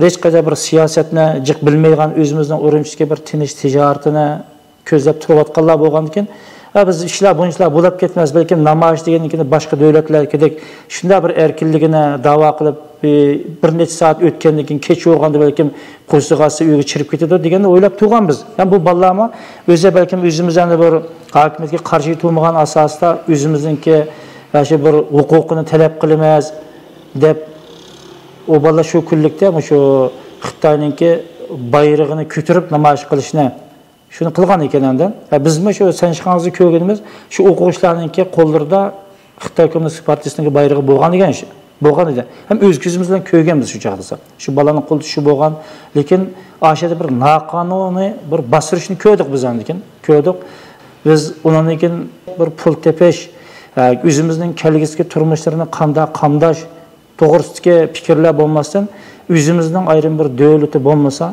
[SPEAKER 2] hech qanday bir siyosatni jiq bilmaydigan o'zimizning Urumchiga bir tinch tijoratini ko'zlab turayotganlar bo'lgan ekan. Biz ishlar buncha bo'lib ketmas, balkim namoyish degannikini boshqa davlatlargidek shunday bir erkinligini da'vo qilib bir necha soat o'tgandan keyin kech o'rganda balkim qo'shig'asi uyga chirib ketadi deganni o'ylab turgan biz. Yani bu ballarni o'zi balkim o'zimizning bir hokimiyatga qarshi turmagan asosda o'zimizningki shu bir huquqini talab qilamiz deb o balla shu kunlikda shu Xitoyningki bayrog'ini ko'tarib namoyish qilishni shuni qilgan ekandan. Bizmi shu sanishqangizni ko'rganimiz shu o'quvchilarningki qo'llarida Xitoy Kommunistik Partiyasining bayrog'i bo'lgan ekan shu. Bo'lgan edi. Ham o'z ko'zimiz bilan ko'rganmiz shu chaqda. Shu balaning qo'lida shu bo'lgan, lekin ashada bir noqonuniy bir bostirishni ko'rdik biz lekin. Ko'rdik. Biz undan keyin bir pul tepish, o'zimizning kelgusi turmushlarini qanday qamdash to'g'risidagi fikrlar bo'lmasdan, o'zimizning ayrim bir davlati bo'lmasa,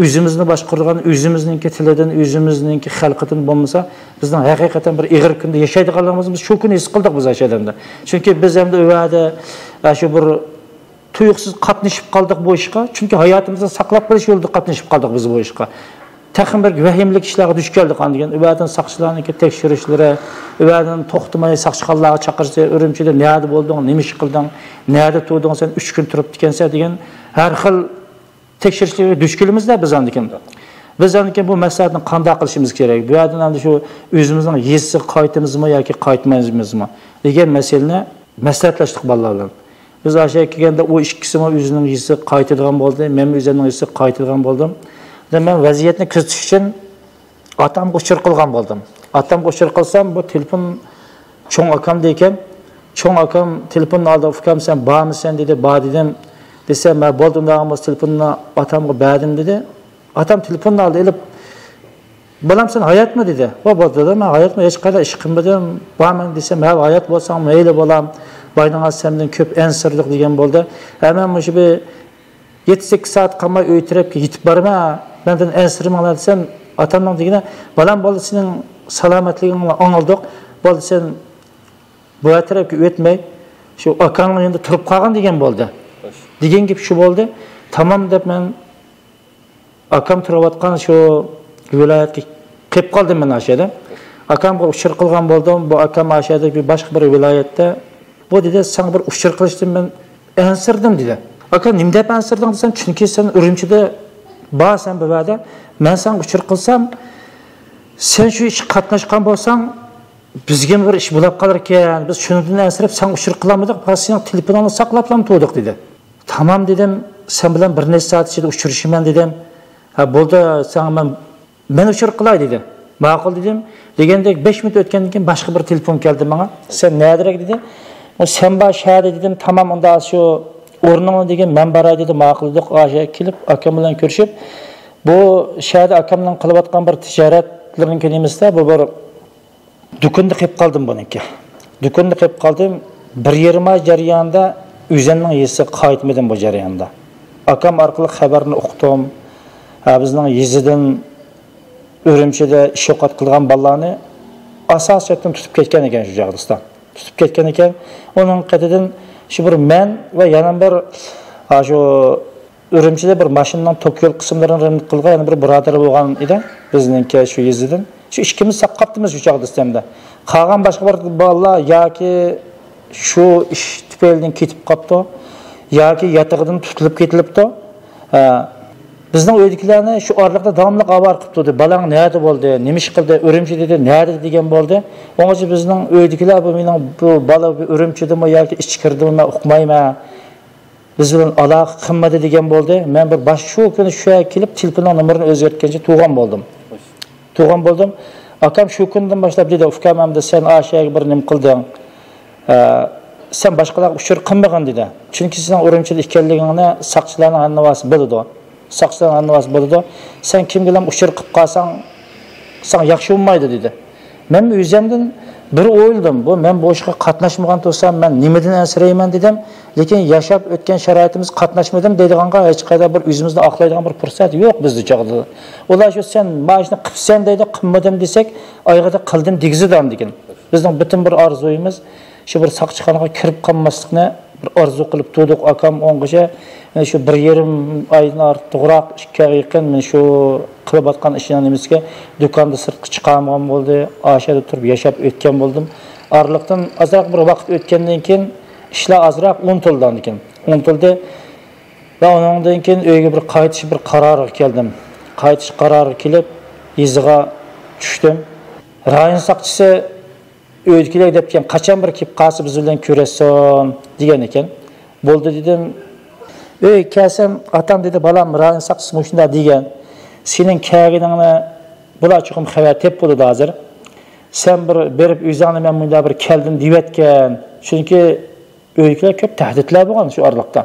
[SPEAKER 2] o'zimizni boshqargan, o'zimizningki tilidan, o'zimizningki xalqidan bo'lmasa, bizning haqiqatan bir ig'ir kunda yashaydiganligimizni biz shu kuni his qildik biz ashadanda. Chunki biz ham o'vada shu bir tuyuqsiz qatnashib qoldik bu ishga. Chunki hayotimizni saqlab qolish yo'lida qatnashib qoldik biz bu ishga. Taxmin bir vahimlik ishlarga duch keldik degan. O'vadan saqchilarningki tekshirishlari, o'vadan to'xtamay saqchilarga chaqirsa, Urumchida nima bo'lding, nima ish qilding, nima turding, sen 3 kun turib ekansan degan har xil tekshirishlarga duch kelamizda biz andikin. Biz andikin bu masalatni qanday qilishimiz kerak? Bu yerdan ham shu o'zimizning yesiga qaytamizmi yoki qaytmaymizmi degan masalani maslahatlashdik bolalar bilan. Biz aşağı kelganda o ikkisini o'zining yesi qaytadigan bo'ldi, men o'zimning yesi qaytadigan bo'ldim. Men vaziyatni kuzatish uchun otamga uchir qilgan bo'ldim. Otamga uchir qilsam bu telefon cho'ng akamda ekan. Cho'ng akam telefonni oldi, "Ukam sen bormisan?" dedi. "Bor" dedim. Desem ben boldumdan telefonunu atamga berdim dedi. Atam telefonunu aldı elip "Balam sen hayat mı?" dedi. "O boldu da ben hayat mı hiç kadar iş qilmadim. Borman desem "Ha hayat bolsam meyli bolam. Baynanga semden köp en sırlık" degan bo'ldi. Hemen bu bir 7-8 saat qolmay o'ytirib yetib borma. Mendan en sırmanglar desem atamning degine "Balam bo'ldi sening salomatligingni angldik. Bo'ldi sen bu tarafga o'tmay shu akamning yanında turib qolgan" degan bo'ldi. Degan gap shu bo'ldi. Tamam deb men akam turayotgan shu viloyatga kelib qoldim men ashada. Akamga uchir qilgan bo'ldim. Bu akam ashada bir boshqa bir viloyatda. Bu dedi "Sen bir uchir qilishdim men ansirdim" dedi. Aka nima deb ansirding desam, chunki sen Urumchida borsan bu yerda, men sen uchir qilsam, sen shu ish qatnashgan bo'lsang, bizga bir ish bo'lib qolar ekan. Biz shundan ansirib sen uchir qilamidik, sening telefoningni saqlab turdik dedi. Tamam dedim, sen bilan bir necha soat ichida uchrashaman dedim. Ha bo'ldi, sen men uchir qilay dedi. Ma'qul dedim. Degandek 5 minut o'tgandan keyin boshqa bir telefon keldi menga. Sen nadarak dedi. Sen boshqa dedim. Tamam unda shu o'rningni degan men boray dedi. Ma'qul dedik. Aşağı kelib akam bilan ko'rishib, bu shahar akamning qilayotgan bir tijoratlarning kelimizda bu bir do'konda qilib qoldim buniki. Do'konda qilib qoldim. 1,5 oy jarayonida o'zimning yesi qaytmadim bu jarayonda. Akam orqali xabarni o'qidim. Bizning yezidan Urumchida ish o'qat qilgan bolalarni asosiyatdan tutib ketgan ekan shu joyda. Tutib ketgan ekan. Uning qatidan shu bir men va yana bir shu Urumchida bir mashinaning Tokyo qismlarini rimlik qilgan yana bir birodar bo'lgan edi. Bizningki shu yezidan. Shu ikkimiz saqqaptimiz shu joyda sistemda. Qolgan boshqa bir bolalar yoki shu ish tufaylidan ketib qopti yoki yatag'idan tutilib ketilibdi. Bizning uydagilarni shu oraliqda davomli xabar qilib turdi. Balang nima bo'ldi, nima ish qildi, Urumchida dedi, nima degan bo'ldi. O'ng'achi bizning uydagilar bu mening bu bola Urumchidami yoki ichkirdimi men uqmayman. Biz bilan aloqa qilmadi degan bo'ldi. Men bir bosh shu kuni shu kelib telefon nomerini o'zgartgancha tug'an bo'ldim. Tug'an bo'ldim. Akam shu kundan boshlab dedi, "Ukam hamda sen ashaga bir nim qilding. Sen boshqalarga uchir qilmagan" dedi. Chunki sen Urumchida ekanligingni saqchilarning annavasi biladi. Saqchilarning annavasi biladi. Sen kim bilan uchir qilib qolsang, sen yaxshi bo'lmaydi dedi. Men o'zimdan bir o'yladim. Bu men bu ishga qatnashmagan bo'lsam, men nimadan ansirayman dedim. Lekin yashab o'tgan sharoitimiz qatnashmadim deydiganga hech qayda bir o'zimizni oqlaydigan bir fursat yo'q bizning chog'da. Ular shu sen mashina qilsan deydi, qilmadim desak, oyog'ida qildim degizidan degan. Bizning butun bir orzuyimiz shu bir saqchixonaga kirib qolmaslikni bir orzu qilib turdik. Akam o'ng'icha shu 1,5 oydan ortiqroq 2 oy yaqin men shu qilayotgan ishimizga do'konda sirtqa chiqargan bo'ldi. Oshada turib yashab o'tgan bo'ldim. Orliqdan ozroq bir vaqt o'tgandan keyin ishlar ozroq unutilgan ekan. Unutildi va undan keyin uyga bir qaytish bir qaroriga keldim. Qaytish qarori kelib, iziga tushdim. Rayon saqchisi o'ydikilar debken qachon bir kelib qolsa biz bilan ko'rasan degan ekan. Bo'ldi dedim. Ey kelsam, atam dedi, balam rayon saqchisi shunda degan. Sening kelganingni bular chuqum xabar tep bo'ldi hozir. Sen bir berib o'zingni men bunda bir keldim deyotgan. Chunki o'ydikilar ko'p tahdidlar bo'lgan shu orliqda.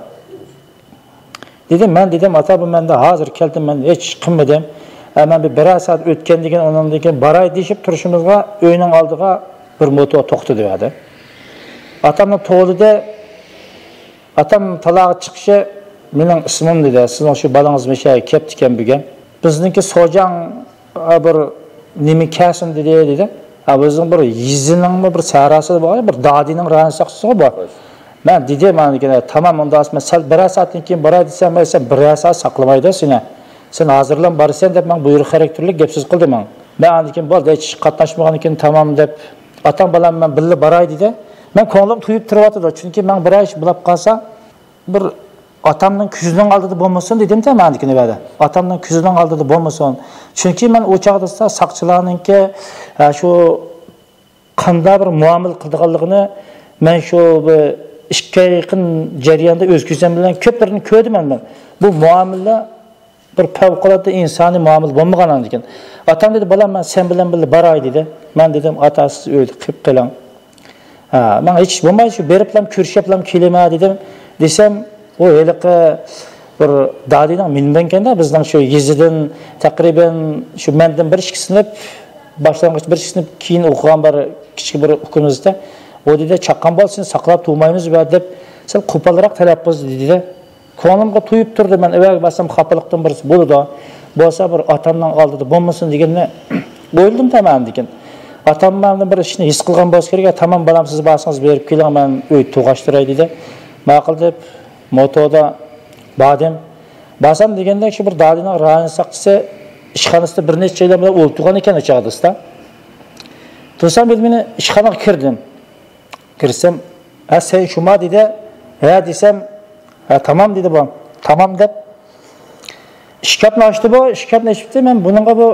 [SPEAKER 2] Dedim, ata bu menda hozir keldim, men hech qilmadim. Men bir soat o'tgan degan ondan keyin baray deyib turishimizga uyning oldiga bir moto to'xtadi dedi. Atamning to'g'rida atam talog'i chiqishi mening ismim dedi. Sizning shu balangiz meshay kelibdi ekan bugun. Bizniki So'jang bir nima kasin dedi. Bizning bir yizining bir sarasi bor, bir dodining rayon saqchisi bor. Men dedim, tamam unda asma sal bir soatdan keyin boray desam, men bir soat saqlamaydi seni. Sen hozirlan borsan deb men buyruq xarakterlik gapsiz qildim. Men andikin bo'ldi, hech qatnashmagan ekan tamam deb atam bilan men birga boray dedi. Men ko'nglim tuyib turibdi, chunki men bir ish bilib qolsa, bir atamning ko'zining oldida bo'lmasin dedim-da men andikini bada. Atamning ko'zining oldida bo'lmasin. Chunki men o chaqda saqchilarningki shu qanday bir muomala qilganligini men shu ishga yaqin jarayonda o'z ko'zim bilan ko'plarini ko'rdim men. Bu muomala bir favqulodda insoniy muomala bo'lmagan ekan. Atam dedi, "Balam men sen bilan birga boray" dedi. Men dedim, "Atasiz o'ldi, qilib qiling." Men hech bo'lmaydi, shu beriblam ko'rishiblam kelma dedim. Desam, o heliqi bir dadining mindan kenda bizning shu yizidan taqriban shu mendan bir sinf boshlang'ich bir sinf keyin o'qigan bir kichik bir o'qimizda o dedi, "Chaqqan bo'lsin, saqlab turmaymiz" deb sal qo'polroq talab qildi dedi. Ko'nglimga tuyib turdi, men evvel basam xafalıqdan birisi bo'ldi. Bo'lsa bir atamning oldida bo'lmasin deganni o'yladim tamam degan. Atam mendan bir ishni his qilgan bo'lsa kerak, tamam balam siz borsangiz berib keling, men uy tug'ashtiray dedi. Ma'qul deb motoda bodim. Basam deganda shu bir dadining rayon saqchisi ishxonasida bir necha yillar bilan o'ltirgan ekan o'chaqda. To'sam meni ishxonaga kirdim. Kirsam, "Sen shuma" dedi. "Ha" desam, tamam dedi bu. Tamam deb ishkapni ochdi bu. Ishkapni ochibdi. Men buningga bu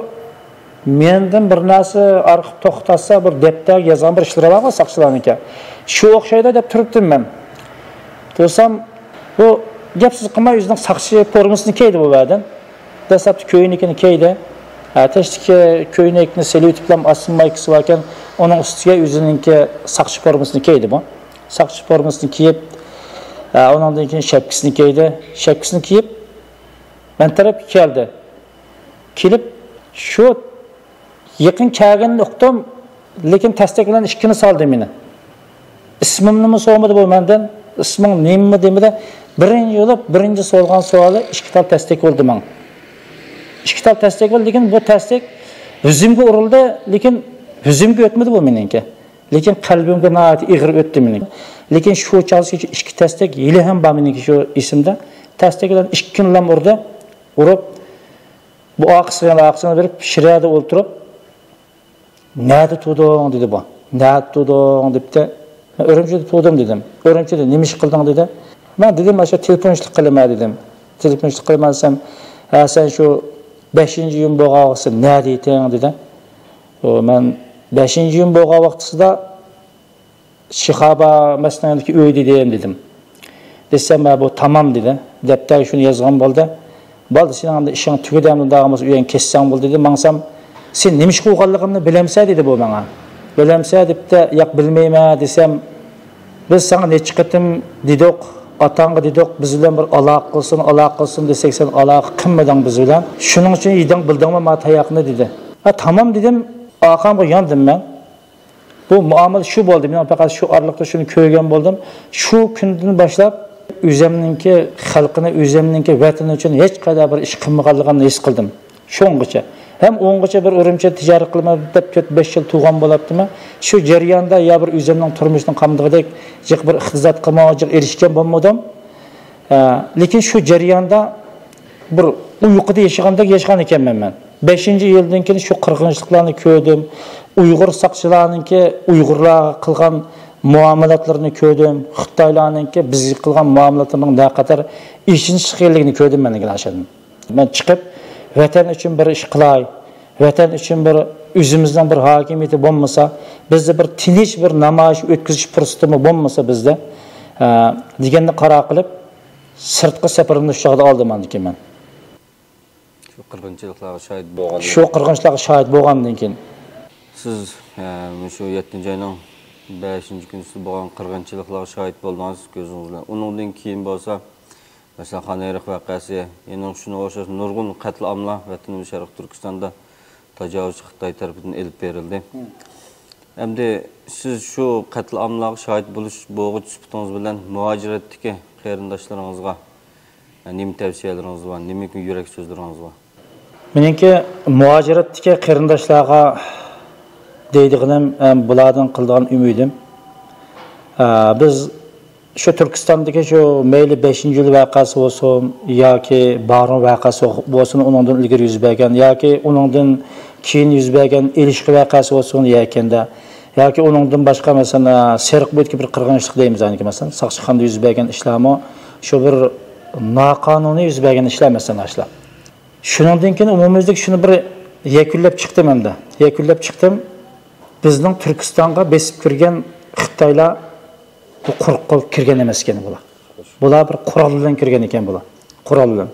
[SPEAKER 2] mendan bir narsa arxiv to'xtasa bir daftar yozgan bir ishlar bor saqchilarniki. Shu o'xshaydi deb turibdim men. To'sam bu gapsiz qilmay o'zining saqchi formasini kiydi bu yerdan. Dastlabki ko'ynikini kiydi. Tashdiki ko'ynakni selutiplam asmaykisi bor ekan, uning ustiga o'ziningki saqchi formasini kiydi bu. Saqchi formasini kiyib ondan keyin shapkasini kiydi. Shapkasini kiyib men taraf keldi. Kelib shu yaqin kelganini uqdim, lekin tasdiqlan ishkini soldi meni. Ismimni so'ramadi bu mendan. Isming nima demadi. Birinchi so'rgan savoli ikki tal tasdiq bo'ldi men. Ikki tal tasdiq bo'ldi, lekin bu tasdiq o'zimga urildi, lekin o'zimga o'tmadi bu meningki. Lekin qalbimga nihoyat ig'ir o'tdi mening. Lekin shu chalishga ikki tasdiq yili ham bor meningki shu ismda. Tasdiqlar ikki kunlam urib bu oqsini berib shirada o'ltirib, "Nada tuding" dedi bu. "Nada tuding" debdi. Men Urumchida tudim dedim. Urumchida nima ish qilding dedi. Men dedim, "Mana shu telefonchilik qilaman" dedim. Telefonchilik qilaman desam, "Sen shu 5-yil bo'lgansiz, nima deyting" dedi. Men 5-yil bo'lgan vaqtida Shihaba masnadagi uy dedim. Desam, "Bu tamam" dedi. Daftar shuni yozgan bo'ldi. "Bo'ldi, sen ham ishing tugadi, dag'imiz uying kessang bo'ldi" dedi. Mansam, "Sen nima ish qilganligimni bilamsan" dedi bu menga. "Bilamsan" debdi, "Yo'q, bilmayman" desam, "Biz sana necha qatim dedik, atanga dedik, biz bilan bir aloqa qilsin desak, sen aloqa qilmading biz bilan. Shuning uchun yeding bildingmi ma tayoqni" dedi. "Ha, tamam" dedim. Aqamga yandim men. Bu muomala shu bo'ldi. Men faqat shu oraliqda shuni ko'rgan bo'ldim. Shu kundan boshlab o'zimninki xalqini, o'zimninki vatani uchun hech qanday bir ish qilmaganligimni his qildim. Sho'ng'icha. Ham o'ng'icha bir Urumchi tijorat qilma deb 4-5 yil turgan bo'lardim. Shu jarayonda ya bir o'zimning turmushning qamdig'idek jiq bir iqtisod qilmoqchiq erishgan bo'lmadim. Lekin shu jarayonda bir uyquda yashagan ekanman men. 5-yildan keyin shu qirg'inchiliklarni ko'rdim. Uyg'ur saqchilarningki Uyg'urlarga qilgan muomalatlarini ko'rdim. Xitoylarningki bizga qilgan muomalatlarining naqadar ishonchsizligini ko'rdim men aşadım. Men chiqib vatan uchun bir ish qilay, vatan uchun bir o'zimizdan bir hokimiyati bo'lmasa, bizda bir tinch bir namoyish o'tkazish fursatimiz bo'lmasa bizda deganni qaror qilib sirtqi safarimni shu yoqda oldim men.
[SPEAKER 1] Shu qirg'inchiliklarga shohid bo'lgan.
[SPEAKER 2] Shu qirg'inchiliklarga shohid bo'lgandan keyin
[SPEAKER 1] siz shu 7-oyning 5-kunida bo'lgan qirg'inchiliklarga shohid bo'ldingiz ko'zingiz bilan. Undan keyin bo'lsa, masalan, Xonayriq voqeasi, yana shuna o'xshash nurg'un qatl amlar vatanimiz Sharq Turkistonda tajovuzchi Xitoy tomonidan elib berildi. Endi siz shu qatl amlarga shohid bo'lg'uch sifatingiz bilan muhojiratdagi qarindoshlaringizga nima tavsiyalarınız var, nima yurak so'zlaringiz bor?
[SPEAKER 2] Meniki muhojiratdagi qarindoshlarga deydiganim, bulardan qilgan umidim. Biz şu Türkistandagi şu mayli 5-yil voqeasi bo'lsin yoki Baron voqeasi bo'lsin, uningdan ilgari yuz bergan yoki uningdan keyin yuz bergan ilishqi voqeasi bo'lsin yakanda yoki uningdan boshqa masalan Serqbo'ydagi bir qirg'inchilik deymiz aniki masalan Saqchixonda yuz bergan ishlarmi shu bir noqonuniy yuz bergan ishlar masalan ashlar. Shuningdan keyin umumimizda shuni bir yakunlab chiqdim endi. Yakunlab chiqdim. Bizning Turkistonga besib kirgan Xitoylar bu quruq qolib kirgan emas ekan bular. Bular bir qurol bilan kirgan ekan bular. Qurol bilan.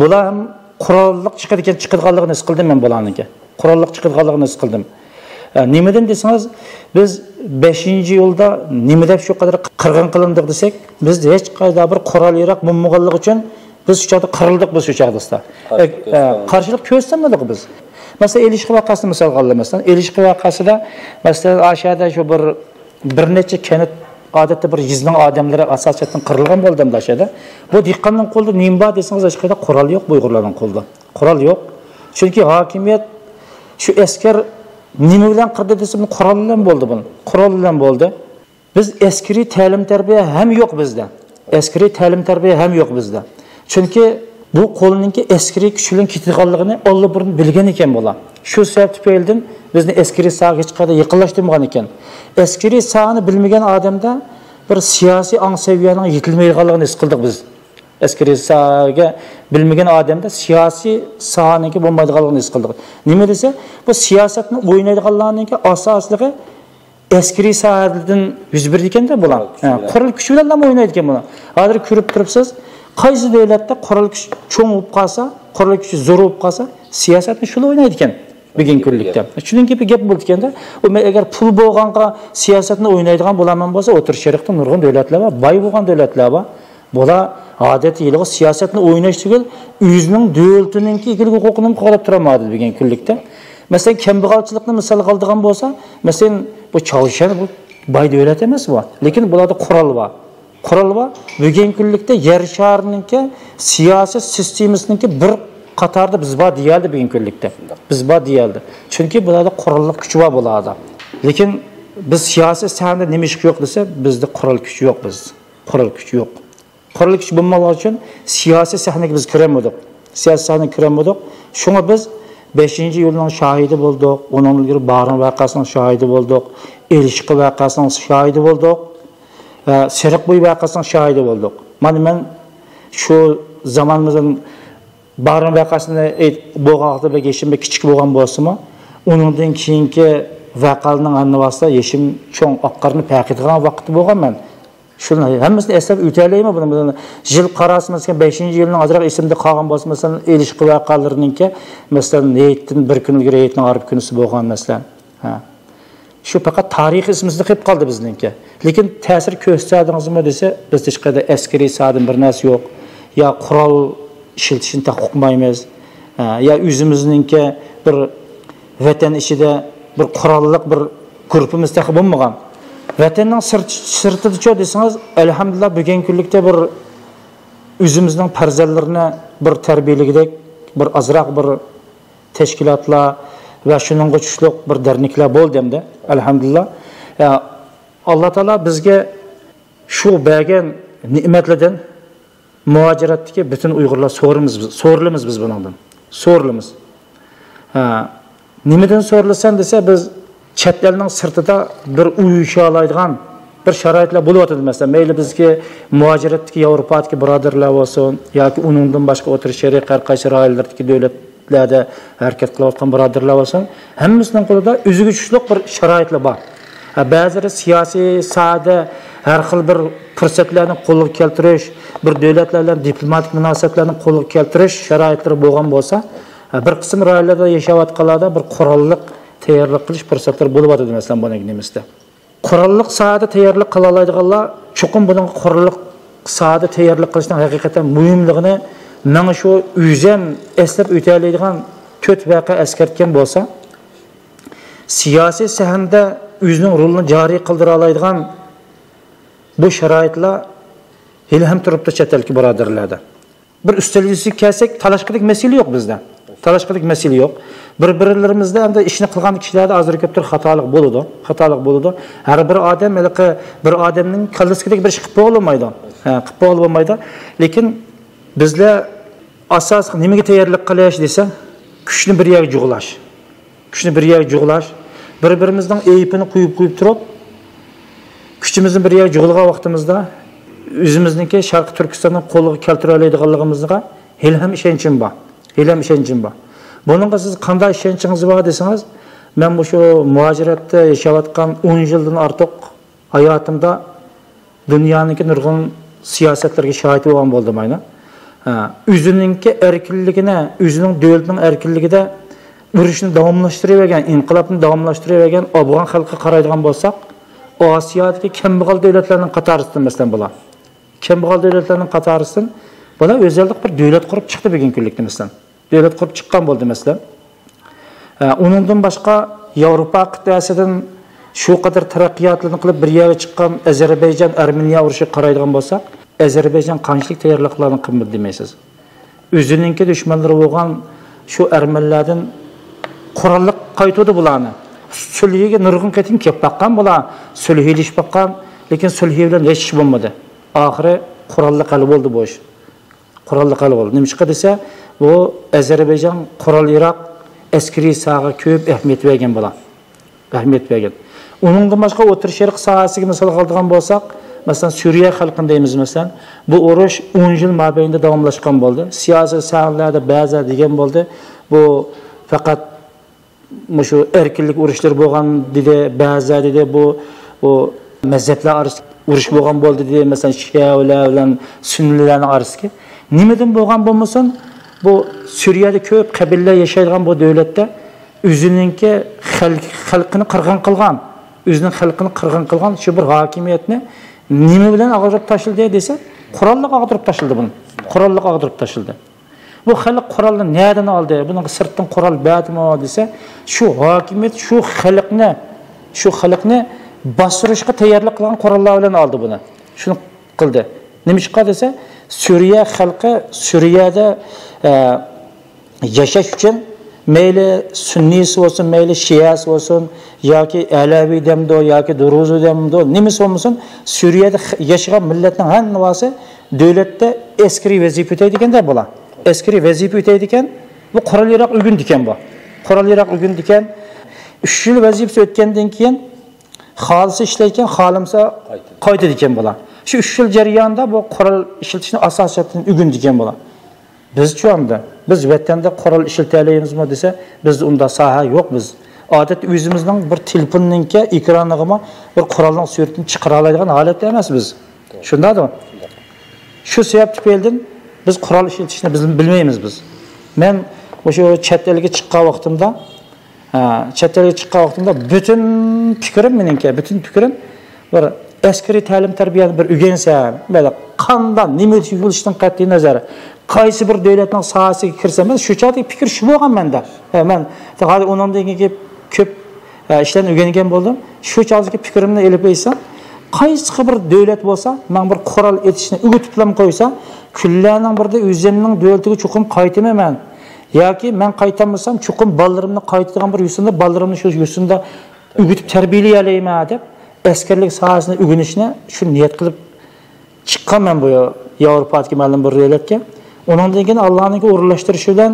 [SPEAKER 2] Bular ham qurolliq chiqadiganligini his qildim men bularniki. Qurolliq chiqadiganligini his qildim. Nimadan desangiz, biz 5-yilda nima deb shu qadar qirg'in qilindik desak, biz hech qayda bir qurol yaraq bo'lmaganligi uchun biz shu yerda qirildik biz shu chaqdasda. Qarshilik ko'rsatmadik biz. Masalan, Elishqi voqeasini misol qilaman. Elishqi voqeasida masalan Ashada shu bir necha kanat odatda bir yuzning odamlari asosiyatdan qirilgan bo'ldi Ashada. Bu dehqonning qo'lida nima bor desangiz, hech qayda qurol yo'q Uyg'urlarning qo'lida. Qurol yo'q. Chunki hokimiyat shu askar nima bilan qirdi desam, qurol bilan bo'ldi buni. Qurol bilan bo'ldi. Biz askariy ta'lim-tarbiya ham yo'q bizda. Askariy ta'lim-tarbiya ham yo'q bizda. Chunki bu qo'lninki askariy kuch bilan ketganligini Alloh burun bilgan ekan bular. Shu sabab tufaylidan bizni askariy sohaga hech qanday yaqinlashtirmagan ekan. Askariy sohani bilmagan odamda bir siyosiy ong saviyaning yetilmaydiganligini his qildik biz. Askariy sohaga bilmagan odamda siyosiy sohaniki bo'lmaydiganligini his qildik. Nima desa, bu siyosatni o'ynaydiganlarning asosligi askariy sohadan yuz berdi ekanda bular. Qurol kuch bilan ham o'ynaydi ekan bular. Hozir ko'rib turibsiz, qaysi davlatda qurol kuch cho'ng bo'lib qolsa, qurol kuch zo'r bo'lib qolsa, siyosatni shuni o'ynaydi ekan. Bugun kunlikda. Shuning gibi gap bo'ldi ekanda, agar pul bo'lganqa siyosatni o'ynaydigan bo'laman bo'lsa, o'tir sharqda nurg'un davlatlar bor, boy bo'lgan davlatlar bor. Bular odatiy siyosatni o'ynash tugul, o'zining davlatininki egalik huquqini qo'llab turmaydi bugun kunlikda. Masalan, kambag'alchilikni misol qiladigan bo'lsa, masalan, bu Chog'ishan bu boy davlat emas bu, lekin bularda qurol bor. Qurol bor. Bugun kunlikda yer sharininki siyosiy sistemasiniki bir qatarda biz bor deyildi bugun kunlikda. Biz bor deyildi. Chunki bularda qurolli kuch bor bularda. Lekin biz siyosiy sahada nima ish yo'q desa, bizda qurol kuch yo'q biz. Qurol kuch yo'q. Qurol kuch bo'lmagan uchun siyosiy sahnaga biz kiramadik. Siyosiy sahnaga kiramadik. Shunga biz 5-yilning shohidi bo'ldik. Undan ilgari Baron voqeasining shohidi bo'ldik. Elishqi voqeasining shohidi bo'ldik. Serqbo'y voqeasining shohidi bo'ldik. Mana men shu zamonimizdan Baron voqeasini bo'lg'aqda bir yeshim kichik bo'lgan bo'lsa-mu, uningdan keyingi voqealarning annovasida yeshim cho'ng oqqarni payqitgan vaqti bo'lgan men. Shuni hammasini eslab o'talaymi buni? Yil qarasimiz 5-yilning azroq esimda qolgan bo'lsa, masalan, Elishqi voqealarininki, masalan, neytdan bir kun ilgari neytning arib kunisi bo'lgan masalan. Shu faqat tarix esimizda qolib qoldi bizningki. Lekin ta'sir ko'rsatadingizmi desa, biz hech qayda askariy sohadan bir narsa yo'q. Ya qurol ishlatishni taqiqmaymiz. Ya o'zimizninki bir vatan ishida bir qurolliq bir Grupimiz taxı bo'lmagan. Vatanning sirtida desangiz, alhamdulillah bugungi kunlikda bir o'zimizning farzandlarini bir tarbiyaligidek bir azroq bir tashkilotlar va shuningga tushliq bir derniklar bo'ldi hamda alhamdulillah. Alloh taolo bizga shu bergan ne'matlardan muhojiratdagi butun Uyg'urlar so'rlimiz biz bundan. So'rlimiz. Nimadan so'rlasan desa biz chet elning sirtida bir uyusha oladigan bir sharoitlar bo'lyotdi masalan. Mayli bizga muhojiratdagi Yevropadagi birodarlar bo'lsin yoki uningdan boshqa o'tirish shariy qaysi rayonlardagi davlatlarda harakat qilayotgan birodarlar bo'lsin, hammasining qo'lida o'ziga tushliq bir sharoitlar bor. Ba'zilari siyosiy sohada har xil bir fursatlarni qo'lga keltirish, bir davlatlar bilan diplomatik munosabatlarni qo'lga keltirish sharoitlari bo'lgan bo'lsa, bir qism rayonlarda yashayotganlarda bir qurolliq tayyorlik qilish fursatlari bo'lyapti masalan buni nimizda. Qurolliq sohada tayyorlik qila oladiganlar cho'qim buning qurolliq sohada tayyorlik qilishning haqiqatan muhimligini mana shu o'zim eslab o'taydigan 4 voqea eskartgan bo'lsa, siyosiy sahanda o'zining rolini joriy qildira oladigan bu sharoitlar hali ham turibdi chet elki birodarlarda. Bir ustallikka kelsak, talashqilik masala yo'q bizda. Talashqilik masala yo'q. Bir-birlarimizda hamda ishni qilgan kishilarda azir ko'pdir xatolik bo'ladi. Xatolik bo'ladi. Har bir odam bir odamning kallisidagi bir ish qilib bo'lmaydi. Qilib bo'lmaydi. Lekin bizlar asos nimaga tayyorlik qilish desa, kuchni bir yerga jug'lash. Kuchni bir yerga jug'lash, bir-birimizning eyibini qo'yib turib, kuchimizni bir yerga jug'ilgan vaqtimizda o'zimizniki Sharq Turkistonning qo'lga keltira oladiganligimizga hali ham ishonchim bor. Hali ham ishonchim bor. Buningga siz qanday ishonchingiz bor desangiz, men bu shu muhojiratda yashayotgan 10 yildan ortiq hayotimda dunyoning nurg'un siyosatlarga shohid bo'lgan bo'ldim aynan. O'zininki erkinligini, o'zining davlatining erkinligida urushni davomlashtirib inqilobni davomlashtirib Afg'on xalqi qaraydigan bo'lsak, Osiyodagi kambag'al davlatlarning qatorisidan masalan bular. Kambag'al davlatlarning qatorisidan bular o'zalik bir davlat qurib chiqdi bugungi kunlikda masalan. Davlat qurib chiqqan bo'ldi masalan. Uningdan boshqa Yevropa qit'asidan shu qadar taraqqiyotlarni qilib bir yerga chiqqan Ozarbayjon Armeniya urushi qaraydigan bo'lsak, Ozarbayjon qanchalik tayyorliqlarni qilmadi demaysiz. O'zininki dushmanlari bo'lgan shu armanlardan qurolliq qaytadi bularni. Sulhiga nurg'un qatim kelib baqqan bular, sulhilashib baqqan, lekin sulhi bilan hech ish bo'lmadi. Oxiri qurolli qali bo'ldi bu ish. Qurolli qali bo'ldi. Nima desa, bu Ozarbayjon qurol Iroq askariy sohaga ko'p ahamiyat bergan bular. Ahamiyat bergan. Uningdan boshqa o'tir sharq sohasiga misol qiladigan bo'lsak, masalan Suriya xalqini deymiz masalan, bu urush 10 yil mobaynida davomlashgan bo'ldi. Siyosiy sohalarda ba'zi degan bo'ldi. Bu faqat shu erkinlik urushlar bo'lgan dedi, ba'zi dedi bu mazhablar orasida urush bo'lgan bo'ldi dedi, masalan Shialar bilan Sunnilarning orasida. Nimadan bo'lgan bo'lmasin, bu Suriyada ko'p qabilalar yashaydigan bu davlatda o'zininki xalqini qirg'in qilgan, o'zining xalqini qirg'in qilgan shu bir hokimiyatni nima bilan ag'dirib tashladi desa, qurolliq ag'dirib tashladi buni. Qurolliq ag'dirib tashladi. Bu xalq qurolni nereden oldi? Bunun sırtdan qurol berdimi desa, shu hokimiyat shu xalqni bostirishga tayyorlik qilgan qurollar bilan oldi buni. Shuni qildi. Nima desa, Suriya xalqi Suriyada yashash uchun mayli sunnisi bo'lsin, mayli shiyasi bo'lsin, yoki alaviy demdo, yoki duruzi demdo, nimasi bo'lsin, Suriyada yashagan millatning hammasi davlatda askariy vazifa o'taydiganda bo'lar. Askariy vazifa o'taydigan, bu qurol Iroq o'g'indi ekan bu. Qurol Iroq o'g'indi ekan. 3 yil vazifasi o'tgandan keyin xolisi ishlayotgan, xolimsa qaytadi ekan bular. Shu 3 yil jarayonida bu qurol ishlatishni asosiyatini o'g'indi ekan bular. Biz-chi unda biz vatanda qurol ishlatalayimizmi desa, bizda unda soha yo'q biz. Odat o'zimizning bir telefonninki ekraniga bir qurolning suratini chiqara oladigan holatda emas biz. Shundaymi? Shu sabab tufaylidan biz qurol ishlatishni biz bilmaymiz biz. Men o'sha chet elga chiqqan vaqtimda bütün fikrim bir askariy ta'lim tarbiyani bir o'rgansam, mana qanday nima bo'lishdan qat'iy nazar, qaysi bir davlatning sohasiga kirsam, shu chaqdagi fikr shu bo'lgan menda. Men hali undan keyin ko'p ishlarni o'rgangan bo'ldim. Shu chog'dagi fikrimni elib qo'ysam, qaysi bir davlat bo'lsa, men bir qurol etishni o'g'itib qo'ysa, kunlarning birida o'zimning davlatiga chuqum qaytamayman. yoki men qaytamasam, chuqum bolalarimni qaytadigan bir yusinda, bolalarimni shu yusinda o'g'itib tarbiyalayman deb, askarlik sohasini o'rganishni shu niyat qilib chiqqanman bu Yevropadagi ma'lum bir davlatga. Undan keyin Allohning o'rinlashtirishi bilan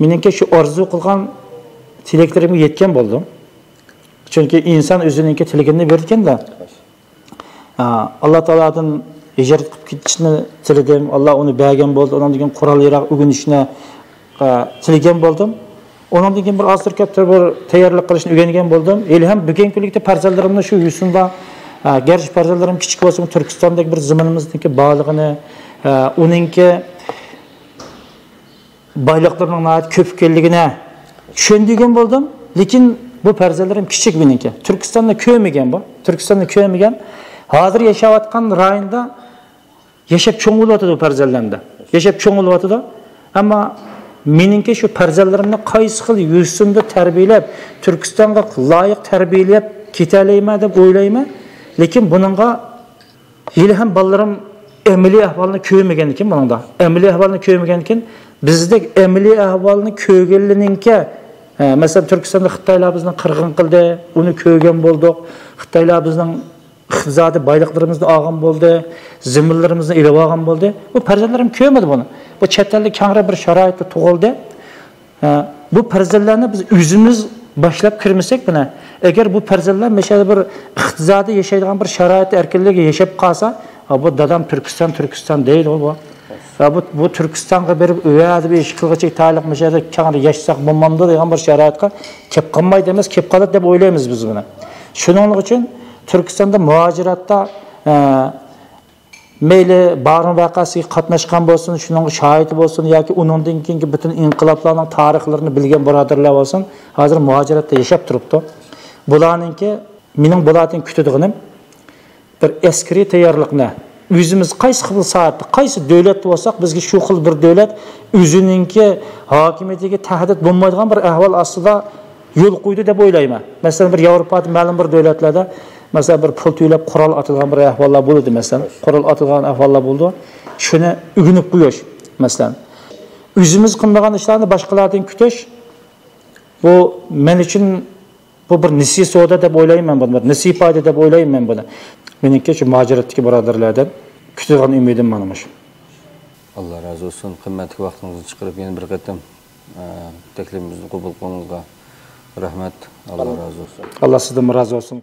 [SPEAKER 2] meningki shu orzu qilgan tilaklarimga yetgan bo'ldim. Chunki inson o'zining tilagini berganda Alloh taoladan hijrat qilib ketishni tiladim. Alloh uni bergan bo'ldi. Undan keyin Qur'on yaraq o'rganishni tilagan bo'ldim. Undan keyin bir asr katta bir tayyorlik qilishni o'rgangan bo'ldim. Hali ham bugungi kunlikda farzandlarimni shu yusunda garchi farzandlarim kichik bo'lsa, Turkistondagi bir zamonimizniki bog'lig'ini, uningki boyliqlarning ko'p ekanligini tushundigan bo'ldim. Lekin bu farzandlarim kichik meniki. Turkistonda ko'rmagan bu. Turkistonda ko'rmagan. Hozir yashayotgan rayonda yashab cho'ng bo'lyapti bu farzandlarimda. Yashab cho'ng bo'lyapti. Ammo meningki shu farzandlarimni qaysi xil yusunda tarbiyalab, Turkistonga loyiq tarbiyalab ketalayman deb o'ylayman. Lekin buningga hali ham bolalarim amaliy ahvolni ko'rmagan ekan buningda. Amaliy ahvolni ko'rmagan ekan, bizdek amaliy ahvolni ko'rganlininki, masalan Turkistonda Xitoylar bizni qirg'in qildi, uni ko'rgan bo'ldik. Xitoylar bizning iqtisodiy boyliqlarimizni olgan bo'ldi, zaminlarimizni elib olgan bo'ldi. Bu farzandlarim ko'rmadi buni. Bu chet ellik kangra bir sharoitda tug'ildi. Bu farzandlarni biz o'zimiz boshlab kirmasak buni, agar bu farzandlar mesela bir iqtisodiy yashaydigan bir sharoit erkinligiga yashab qolsa, bu dadam Turkiston deydi bu. Bu Turkistonga berib o'yadi bir ishqilg'ichik taliq mesela kangra yashsak bo'lmamdi degan bir sharoitga kelib qolmaydi emas, kelib qoladi deb o'ylaymiz biz buni. Shuning uchun Turkistonda muhojiratda meyli barın vaqasiga qatnashgan bo'lsin, shuning shohidi bo'lsin yoki uningdan keyingi butun inqiloblarning tarixlarini bilgan birodarlar bo'lsin, hozir muhojiratda yashab turibdi. Bularningki mening bo'latin kutadiganim bir askariy tayyorlikni o'zimiz qaysi xil soatda, qaysi davlat bo'lsak, bizga shu xil bir davlat o'ziningki hokimiyatiga tahdid bo'lmaydigan bir ahvol ostida yo'l qo'ydi deb o'ylayman. Masalan bir Yevropada ma'lum bir davlatlarda mesela bir pul to'lab qurol otilgan bir ahvollar bo'ldi masalan. Qurol otilgan ahvollar bo'ldi. Shuni o'rganib qo'yish masalan. O'zimiz qilmagan ishlarni boshqalardan kutish bu men uchun bu bir nisbiy savdo deb o'ylayman buni. Bir nisbiy foyda deb o'ylayman buni. Meningki shu muhojiratdagi birodarlardan kutgan umidim mana shu.
[SPEAKER 1] Allah razı olsun. Qimmatli vaqtingizni chiqarib yana bir qatam taklifimizni qabul qilganingizga rahmat. Allah razı olsun.
[SPEAKER 2] Allah sizdan razı olsun.